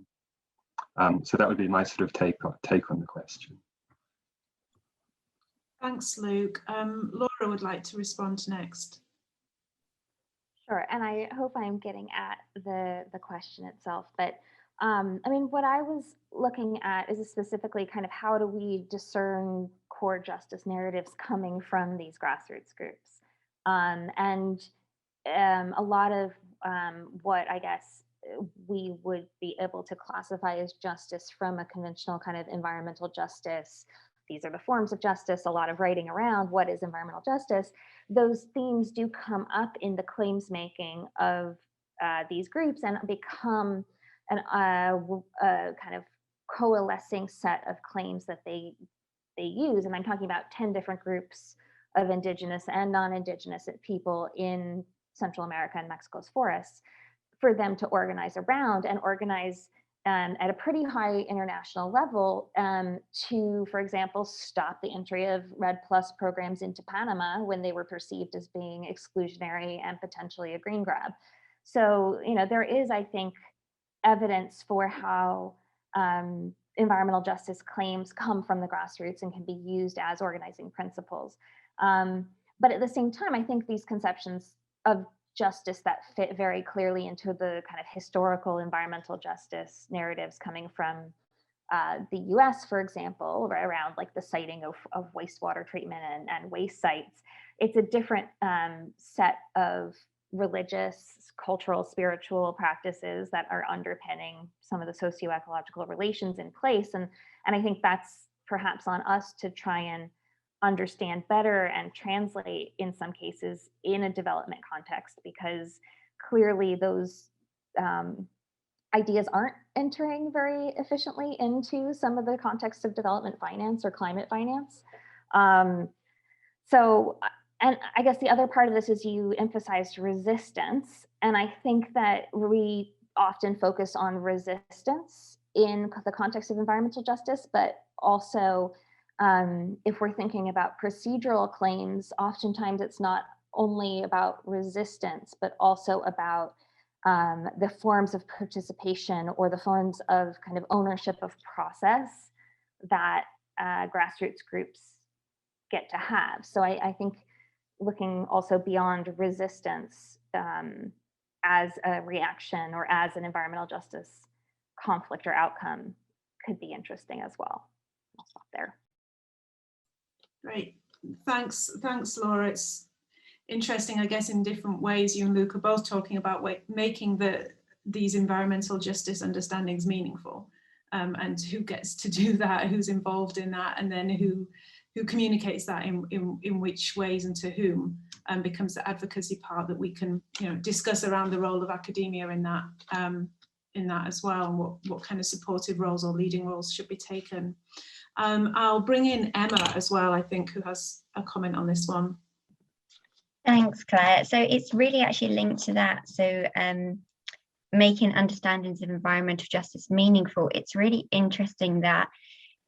So that would be my sort of take on the question. Thanks, Luke. Laura would like to respond next. Sure, and I hope I'm getting at the question itself, but I mean, what I was looking at is specifically kind of how do we discern core justice narratives coming from these grassroots groups, and a lot of what I guess we would be able to classify as justice from a conventional kind of environmental justice. These are the forms of justice, a lot of writing around what is environmental justice. Those themes do come up in the claims making of these groups and become a kind of coalescing set of claims that they use. And I'm talking about 10 different groups of indigenous and non-indigenous people in Central America and Mexico's forests, for them to organize around and organize at a pretty high international level to, for example, stop the entry of Red Plus programs into Panama when they were perceived as being exclusionary and potentially a green grab. So, you know, there is, I think, evidence for how environmental justice claims come from the grassroots and can be used as organizing principles. But at the same time, I think these conceptions of justice that fit very clearly into the kind of historical environmental justice narratives coming from the US, for example, around like the siting of wastewater treatment and waste sites. It's a different set of religious, cultural, spiritual practices that are underpinning some of the socio-ecological relations in place. And I think that's perhaps on us to try and understand better and translate in some cases in a development context, because clearly those ideas aren't entering very efficiently into some of the context of development finance or climate finance. And I guess the other part of this is you emphasized resistance. And I think that we often focus on resistance in the context of environmental justice, but also if we're thinking about procedural claims, oftentimes it's not only about resistance, but also about the forms of participation or the forms of kind of ownership of process that grassroots groups get to have. So I think looking also beyond resistance as a reaction or as an environmental justice conflict or outcome could be interesting as well. I'll stop there. Great, thanks, Laura. interesting, I guess, in different ways. You and Luke are both talking about making these environmental justice understandings meaningful, and who gets to do that, who's involved in that, and then who communicates that in which ways and to whom, becomes the advocacy part that we can, you know, discuss around the role of academia in that as well, and what kind of supportive roles or leading roles should be taken. I'll bring in Emma as well, I think, who has a comment on this one. Thanks, Claire. So it's really actually linked to that. So making understandings of environmental justice meaningful. It's really interesting that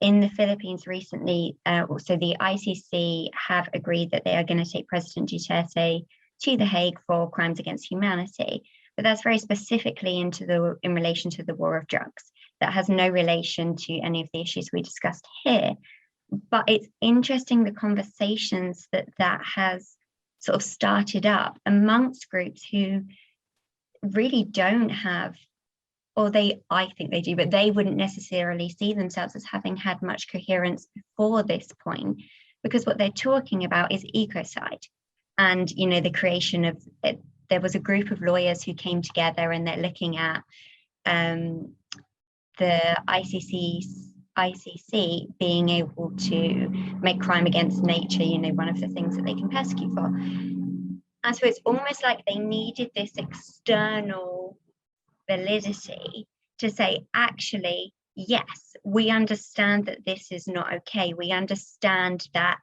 in the Philippines recently, also the ICC have agreed that they are going to take President Duterte to The Hague for crimes against humanity. But that's very specifically in relation to the war of drugs. That has no relation to any of the issues we discussed here. But it's interesting the conversations that has sort of started up amongst groups who really don't have, or I think they do, but they wouldn't necessarily see themselves as having had much coherence before this point, because what they're talking about is ecocide. And, you know, the creation of it, there was a group of lawyers who came together and they're looking at the ICC being able to make crime against nature, you know, one of the things that they can persecute for. And so it's almost like they needed this external validity to say, actually, yes, we understand that this is not okay. We understand that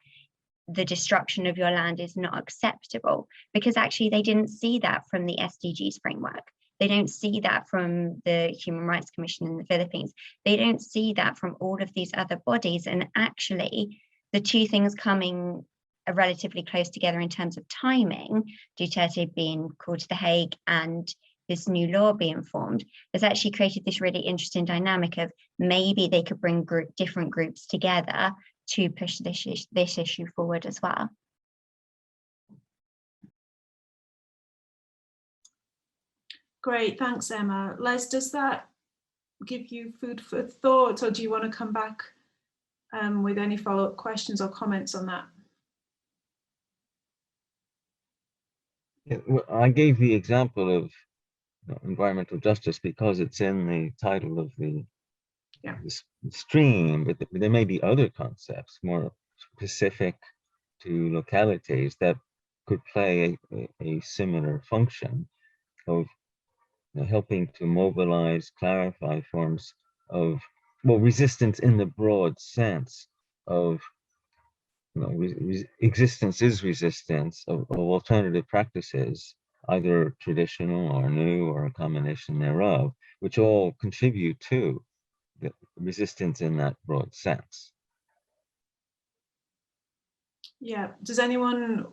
the destruction of your land is not acceptable, because actually they didn't see that from the SDGs framework. They don't see that from the Human Rights Commission in the Philippines. They don't see that from all of these other bodies. And actually, the two things coming relatively close together in terms of timing, Duterte being called to The Hague and this new law being formed, has actually created this really interesting dynamic of maybe they could bring different groups together to push this issue forward as well. Great, thanks, Emma. Les, does that give you food for thought, or do you want to come back with any follow-up questions or comments on that? Yeah, well, I gave the example of environmental justice because it's in the title of the stream, but there may be other concepts more specific to localities that could play a similar function of helping to mobilize, clarify forms of, well, resistance in the broad sense of, existence is resistance of alternative practices, either traditional or new or a combination thereof, which all contribute to the resistance in that broad sense. Yeah, does anyone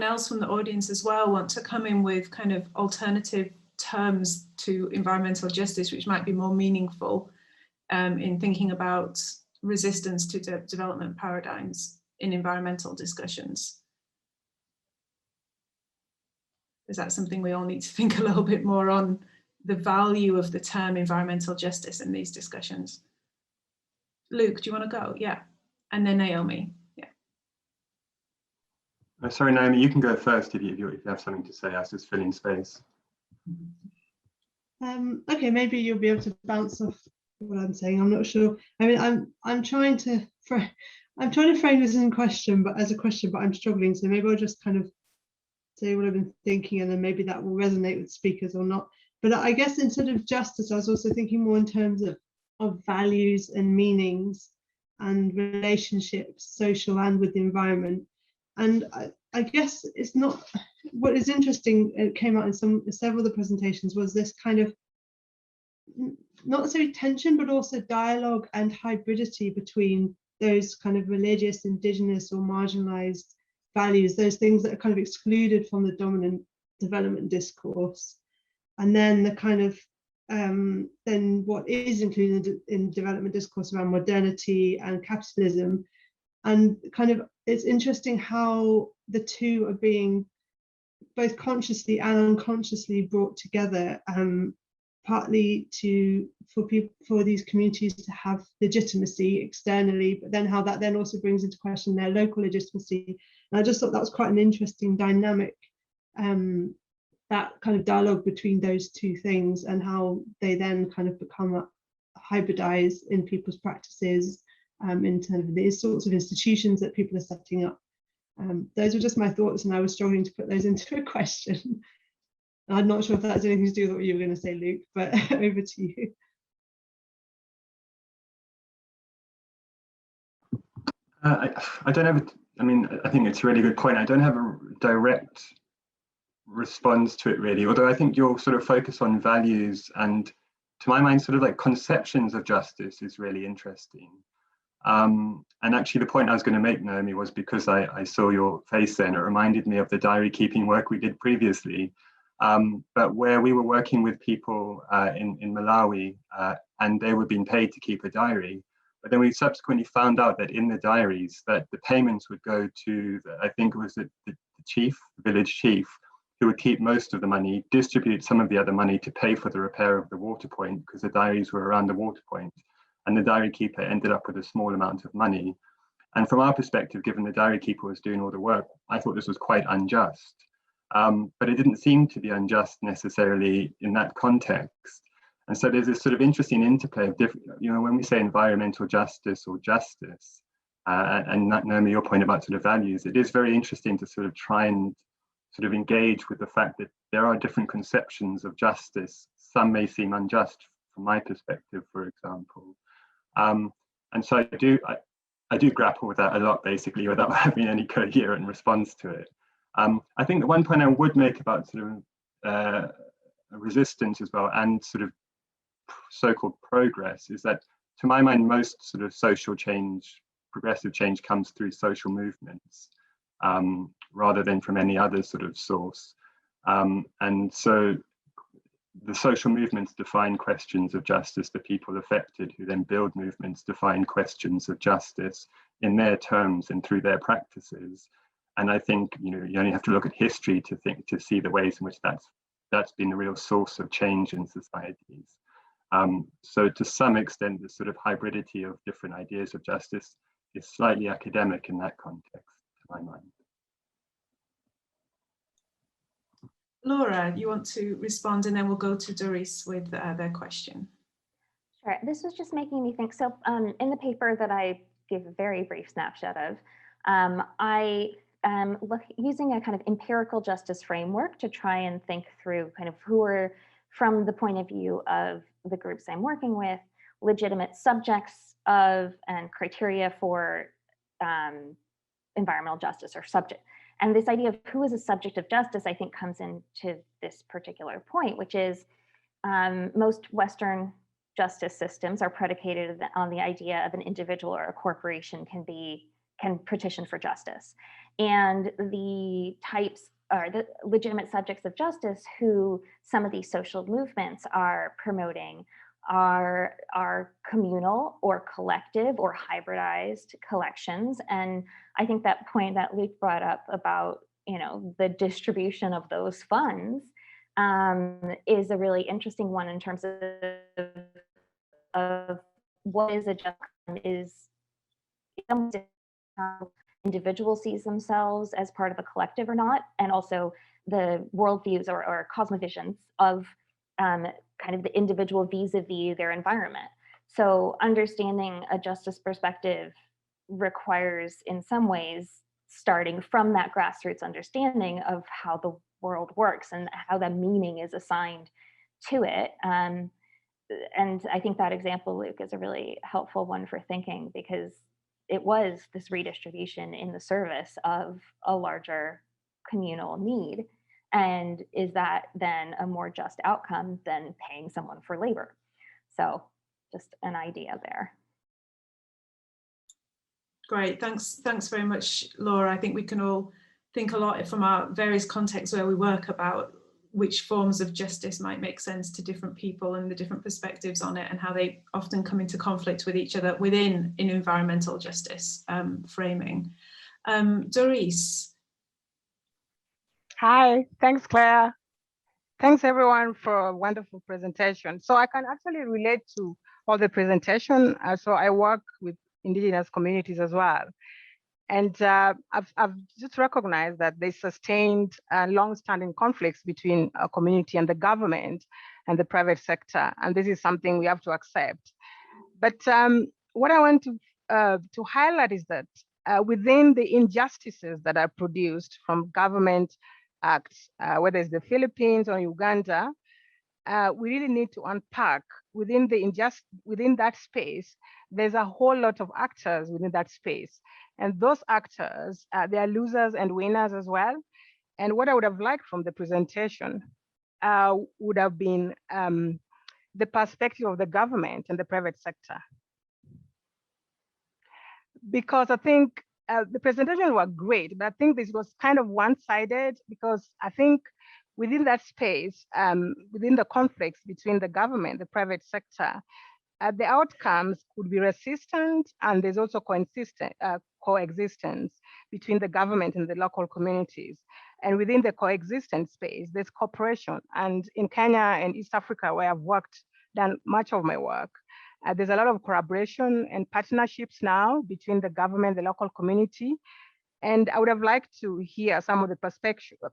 else from the audience as well want to come in with kind of alternative terms to environmental justice, which might be more meaningful in thinking about resistance to development paradigms in environmental discussions? Is that something we all need to think a little bit more on, the value of the term environmental justice in these discussions? Luke, do you want to go? Yeah, and then Naomi. Yeah. Sorry, Naomi, you can go first if you have something to say. I was just filling space. Okay, maybe you'll be able to bounce off what I'm saying. I'm not sure. I mean, I'm trying to frame this in question, but I'm struggling. So maybe I'll just kind of say what I've been thinking, and then maybe that will resonate with speakers or not. But I guess instead of justice, I was also thinking more in terms of values and meanings and relationships, social and with the environment. And I guess it's not, what is interesting, it came out in several of the presentations, was this kind of, not necessarily tension, but also dialogue and hybridity between those kind of religious, indigenous or marginalized values, those things that are kind of excluded from the dominant development discourse. And then the kind of, then what is included in development discourse around modernity and capitalism. And kind of, it's interesting how the two are being both consciously and unconsciously brought together, partly for these communities to have legitimacy externally, but then how that then also brings into question their local legitimacy And I just thought that was quite an interesting dynamic, that kind of dialogue between those two things, and how they then kind of become hybridized in people's practices, in terms of these sorts of institutions that people are setting up. Those were just my thoughts, and I was struggling to put those into a question. I'm not sure if that has anything to do with what you were going to say, Luke, but over to you. I don't have, I mean, I think it's a really good point. I don't have a direct response to it really, although I think your sort of focus on values and, to my mind, sort of like conceptions of justice is really interesting. And actually the point I was going to make, Naomi, was because I saw your face then, it reminded me of the diary keeping work we did previously, but where we were working with people in Malawi, and they were being paid to keep a diary. But then we subsequently found out that in the diaries that the payments would go to, I think it was the chief, the village chief, who would keep most of the money, distribute some of the other money to pay for the repair of the water point, because the diaries were around the water point, and the diary keeper ended up with a small amount of money. And from our perspective, given the diary keeper was doing all the work, I thought this was quite unjust. But it didn't seem to be unjust necessarily in that context. And so there's this sort of interesting interplay of different, you know, when we say environmental justice or justice, and Naomi, your point about sort of values, it is very interesting to sort of try and sort of engage with the fact that there are different conceptions of justice. Some may seem unjust from my perspective, for example. And so I do grapple with that a lot, basically, without having any coherent response to it. I think the one point I would make about sort of resistance as well, and sort of so-called progress, is that, to my mind, most sort of social change, progressive change, comes through social movements rather than from any other sort of source. And so the social movements define questions of justice. The people affected, who then build movements, define questions of justice in their terms and through their practices. And I think, you know, you only have to look at history to see the ways in which that's been the real source of change in societies. So to some extent, the sort of hybridity of different ideas of justice is slightly academic in that context, to my mind. Laura, you want to respond, and then we'll go to Doris with their question. Sure. This was just making me think. So in the paper that I gave a very brief snapshot of, I look using a kind of empirical justice framework to try and think through kind of who are, from the point of view of the groups I'm working with, legitimate subjects of and criteria for environmental justice or subject. And this idea of who is a subject of justice, I think, comes into this particular point, which is most Western justice systems are predicated on the idea of an individual or a corporation can petition for justice. And the types or the legitimate subjects of justice who some of these social movements are promoting are communal or collective or hybridized collections. And I think that point that Luke brought up about, you know, the distribution of those funds is a really interesting one in terms of what is a just is how individual sees themselves as part of a collective or not, and also the worldviews or cosmovisions of kind of the individual vis-a-vis their environment. So understanding a justice perspective requires, in some ways, starting from that grassroots understanding of how the world works and how the meaning is assigned to it. And I think that example, Luke, is a really helpful one for thinking, because it was this redistribution in the service of a larger communal need. And is that then a more just outcome than paying someone for labor? So just an idea there. Great, thanks very much, Laura. I think we can all think a lot from our various contexts where we work about which forms of justice might make sense to different people and the different perspectives on it, and how they often come into conflict with each other within an environmental justice framing. Doris. Hi, thanks, Claire. Thanks everyone for a wonderful presentation. So I can actually relate to all the presentation. So I work with indigenous communities as well. And I've just recognized that there's sustained long-standing conflicts between a community and the government and the private sector. And this is something we have to accept. But what I want to highlight is that within the injustices that are produced from government acts, whether it's the Philippines or Uganda, we really need to unpack within that space. There's a whole lot of actors within that space, and those actors, they are losers and winners as well. And what I would have liked from the presentation would have been the perspective of the government and the private sector, because I think the presentation was great, but I think this was kind of one-sided, because I think within that space, within the conflicts between the government, the private sector, the outcomes could be resistant, and there's also coexistence between the government and the local communities. And within the coexistence space, there's cooperation. And in Kenya and East Africa, where I've done much of my work, there's a lot of collaboration and partnerships now between the government, the local community. And I would have liked to hear some of the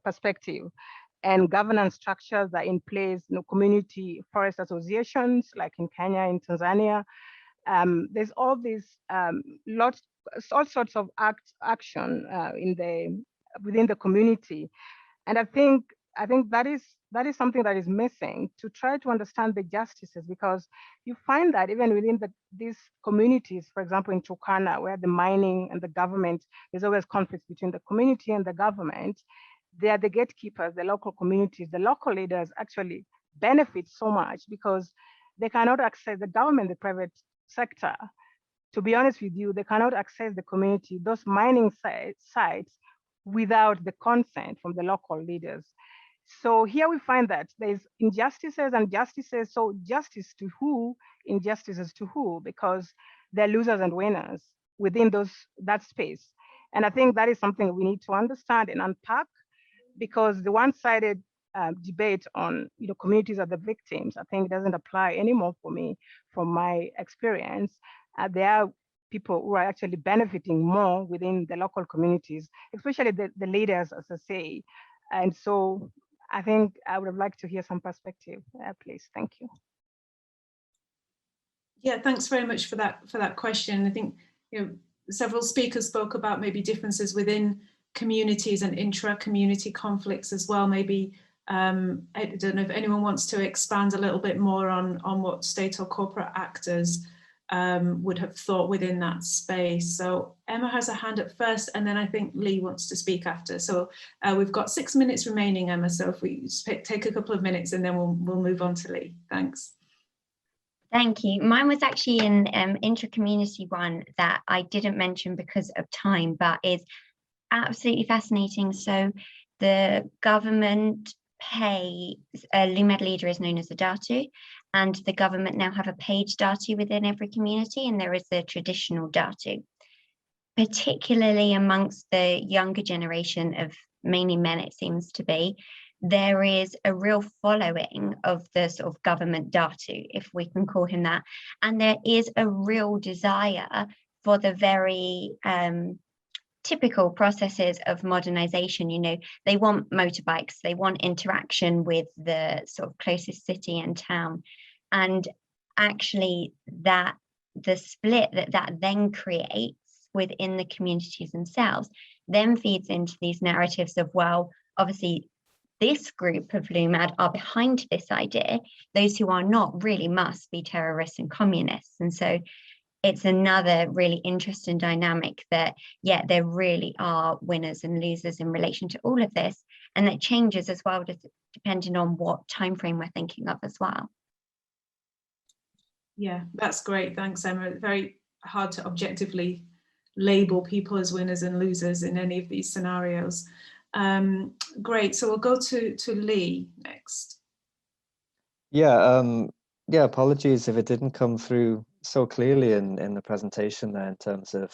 perspective and governance structures that are in place, community forest associations, like in Kenya, in Tanzania. There's all these all sorts of action within the community. And I think that is something that is missing, to try to understand the justices, because you find that even within these communities, for example, in Turkana, where the mining and the government, there's always conflicts between the community and the government. They are the gatekeepers, the local communities, the local leaders actually benefit so much because they cannot access the government, the private sector. To be honest with you, they cannot access the community, those mining sites, without the consent from the local leaders. So here we find that there's injustices and justices. So justice to who, injustices to who, because they're losers and winners within that space. And I think that is something we need to understand and unpack, because the one-sided debate on communities are the victims, I think doesn't apply anymore for me from my experience. There are people who are actually benefiting more within the local communities, especially the leaders, as I say. And so I think I would have liked to hear some perspective, please. Thank you. Yeah, thanks very much for that question. I think several speakers spoke about maybe differences within communities and intra-community conflicts as well. Maybe I don't know if anyone wants to expand a little bit more on what state or corporate actors would have thought within that space. So Emma has a hand up first, and then I think Lee wants to speak after. So we've got 6 minutes remaining, Emma. So if we just take a couple of minutes and then we'll move on to Lee. Thanks. Thank you. Mine was actually an intra-community one that I didn't mention because of time, but is absolutely fascinating. So the government pay, a LUMAD leader is known as a Datu, and the government now have a paid Datu within every community, and there is the traditional Datu. Particularly amongst the younger generation of mainly men, it seems to be, there is a real following of the sort of government Datu, if we can call him that. And there is a real desire for the very typical processes of modernization. They want motorbikes, they want interaction with the sort of closest city and town. And actually the split that then creates within the communities themselves then feeds into these narratives of, well, obviously this group of LUMAD are behind this idea. Those who are not really must be terrorists and communists. And so it's another really interesting dynamic that, yeah, there really are winners and losers in relation to all of this. And that changes as well, depending on what time frame we're thinking of as well. Yeah, that's great. Thanks, Emma. Very hard to objectively label people as winners and losers in any of these scenarios. Great. So we'll go to Lee next. Yeah, apologies if it didn't come through so clearly in the presentation there in terms of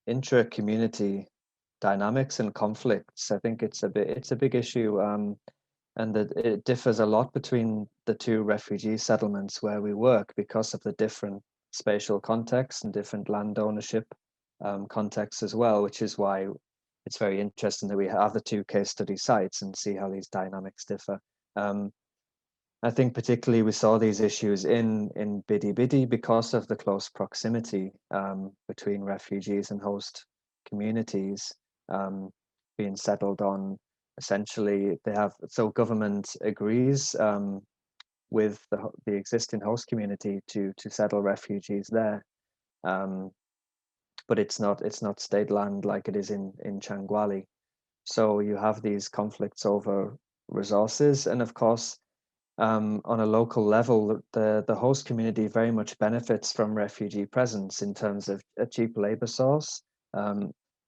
intra-community dynamics and conflicts. I think it's a big issue, and that it differs a lot between the two refugee settlements where we work because of the different spatial context and different land ownership contexts as well, which is why it's very interesting that we have the 2 case study sites and see how these dynamics differ. I think particularly we saw these issues in Bidi Bidi because of the close proximity between refugees and host communities being settled on. Essentially, they have, so government agrees with the existing host community to settle refugees there, but it's not state land like it is in Changwali. So you have these conflicts over resources, and of course, on a local level, the host community very much benefits from refugee presence in terms of a cheap labor source.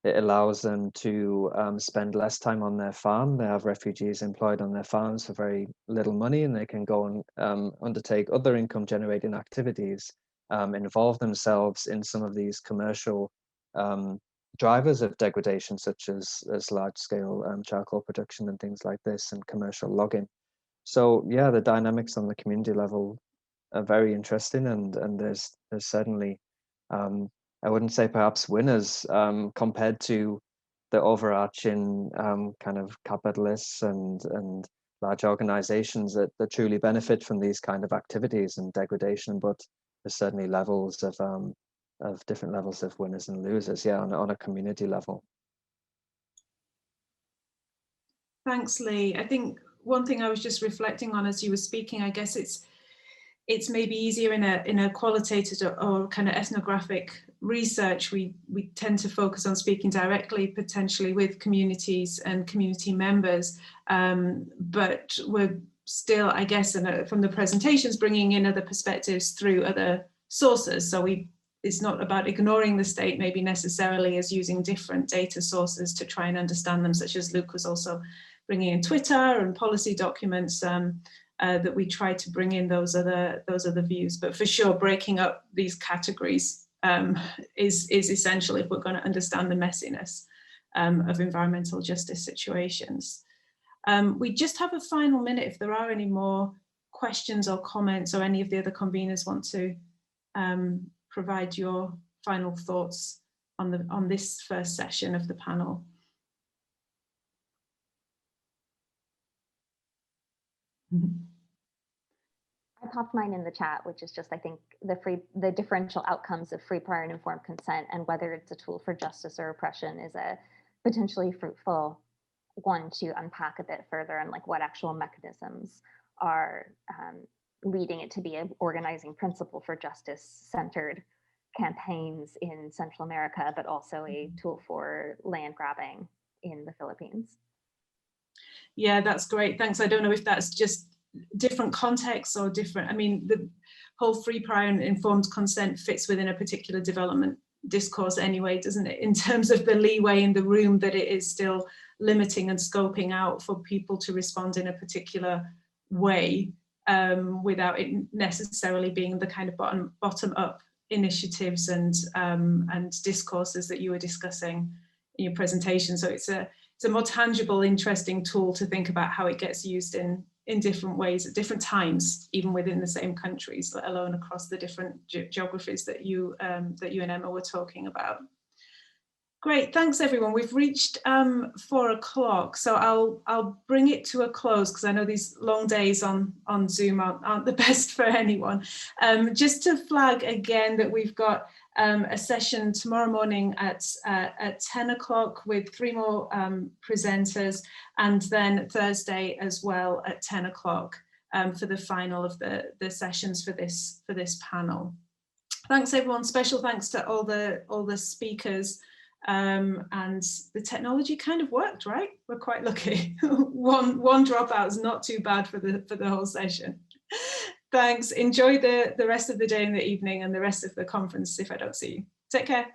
It allows them to spend less time on their farm. They have refugees employed on their farms for very little money, and they can go and undertake other income generating activities, involve themselves in some of these commercial drivers of degradation, such as large scale charcoal production and things like this, and commercial logging. So yeah, the dynamics on the community level are very interesting, and there's certainly I wouldn't say perhaps winners compared to the overarching kind of capitalists and large organizations that truly benefit from these kind of activities and degradation, but there's certainly levels of different levels of winners and losers, yeah, on a community level. Thanks, Lee. I think one thing I was just reflecting on as you were speaking, I guess it's maybe easier in a qualitative or kind of ethnographic research. We tend to focus on speaking directly, potentially with communities and community members, but we're still, I guess, from the presentations, bringing in other perspectives through other sources. So it's not about ignoring the state maybe necessarily, as using different data sources to try and understand them, such as Luke was also bringing in Twitter and policy documents, that we try to bring in those other views. But for sure, breaking up these categories is essential if we're going to understand the messiness of environmental justice situations. We just have a final minute if there are any more questions or comments, or any of the other conveners want to provide your final thoughts on this first session of the panel. I popped mine in the chat, which is just, I think, the differential outcomes of free, prior, and informed consent, and whether it's a tool for justice or oppression, is a potentially fruitful one to unpack a bit further, and like what actual mechanisms are leading it to be an organizing principle for justice-centered campaigns in Central America, but also a tool for land grabbing in the Philippines. Yeah, that's great. Thanks. I don't know if that's just different contexts or different. I mean, the whole free, prior, and informed consent fits within a particular development discourse anyway, doesn't it? In terms of the leeway in the room that it is still limiting and scoping out for people to respond in a particular way, without it necessarily being the kind of bottom-up initiatives and discourses that you were discussing in your presentation. So it's a more tangible, interesting tool to think about how it gets used in different ways at different times, even within the same countries, let alone across the different geographies that you and Emma were talking about. Great, thanks everyone. We've reached 4 o'clock, so I'll bring it to a close, because I know these long days on Zoom aren't the best for anyone. Just to flag again that we've got a session tomorrow morning at 10 o'clock with 3 more presenters, and then Thursday as well at 10 o'clock for the final of the sessions for this panel. Thanks everyone. Special thanks to all the speakers. And the technology kind of worked, right? We're quite lucky. one dropout is not too bad for the whole session. Thanks. Enjoy the rest of the day and the evening and the rest of the conference if I don't see you. Take care.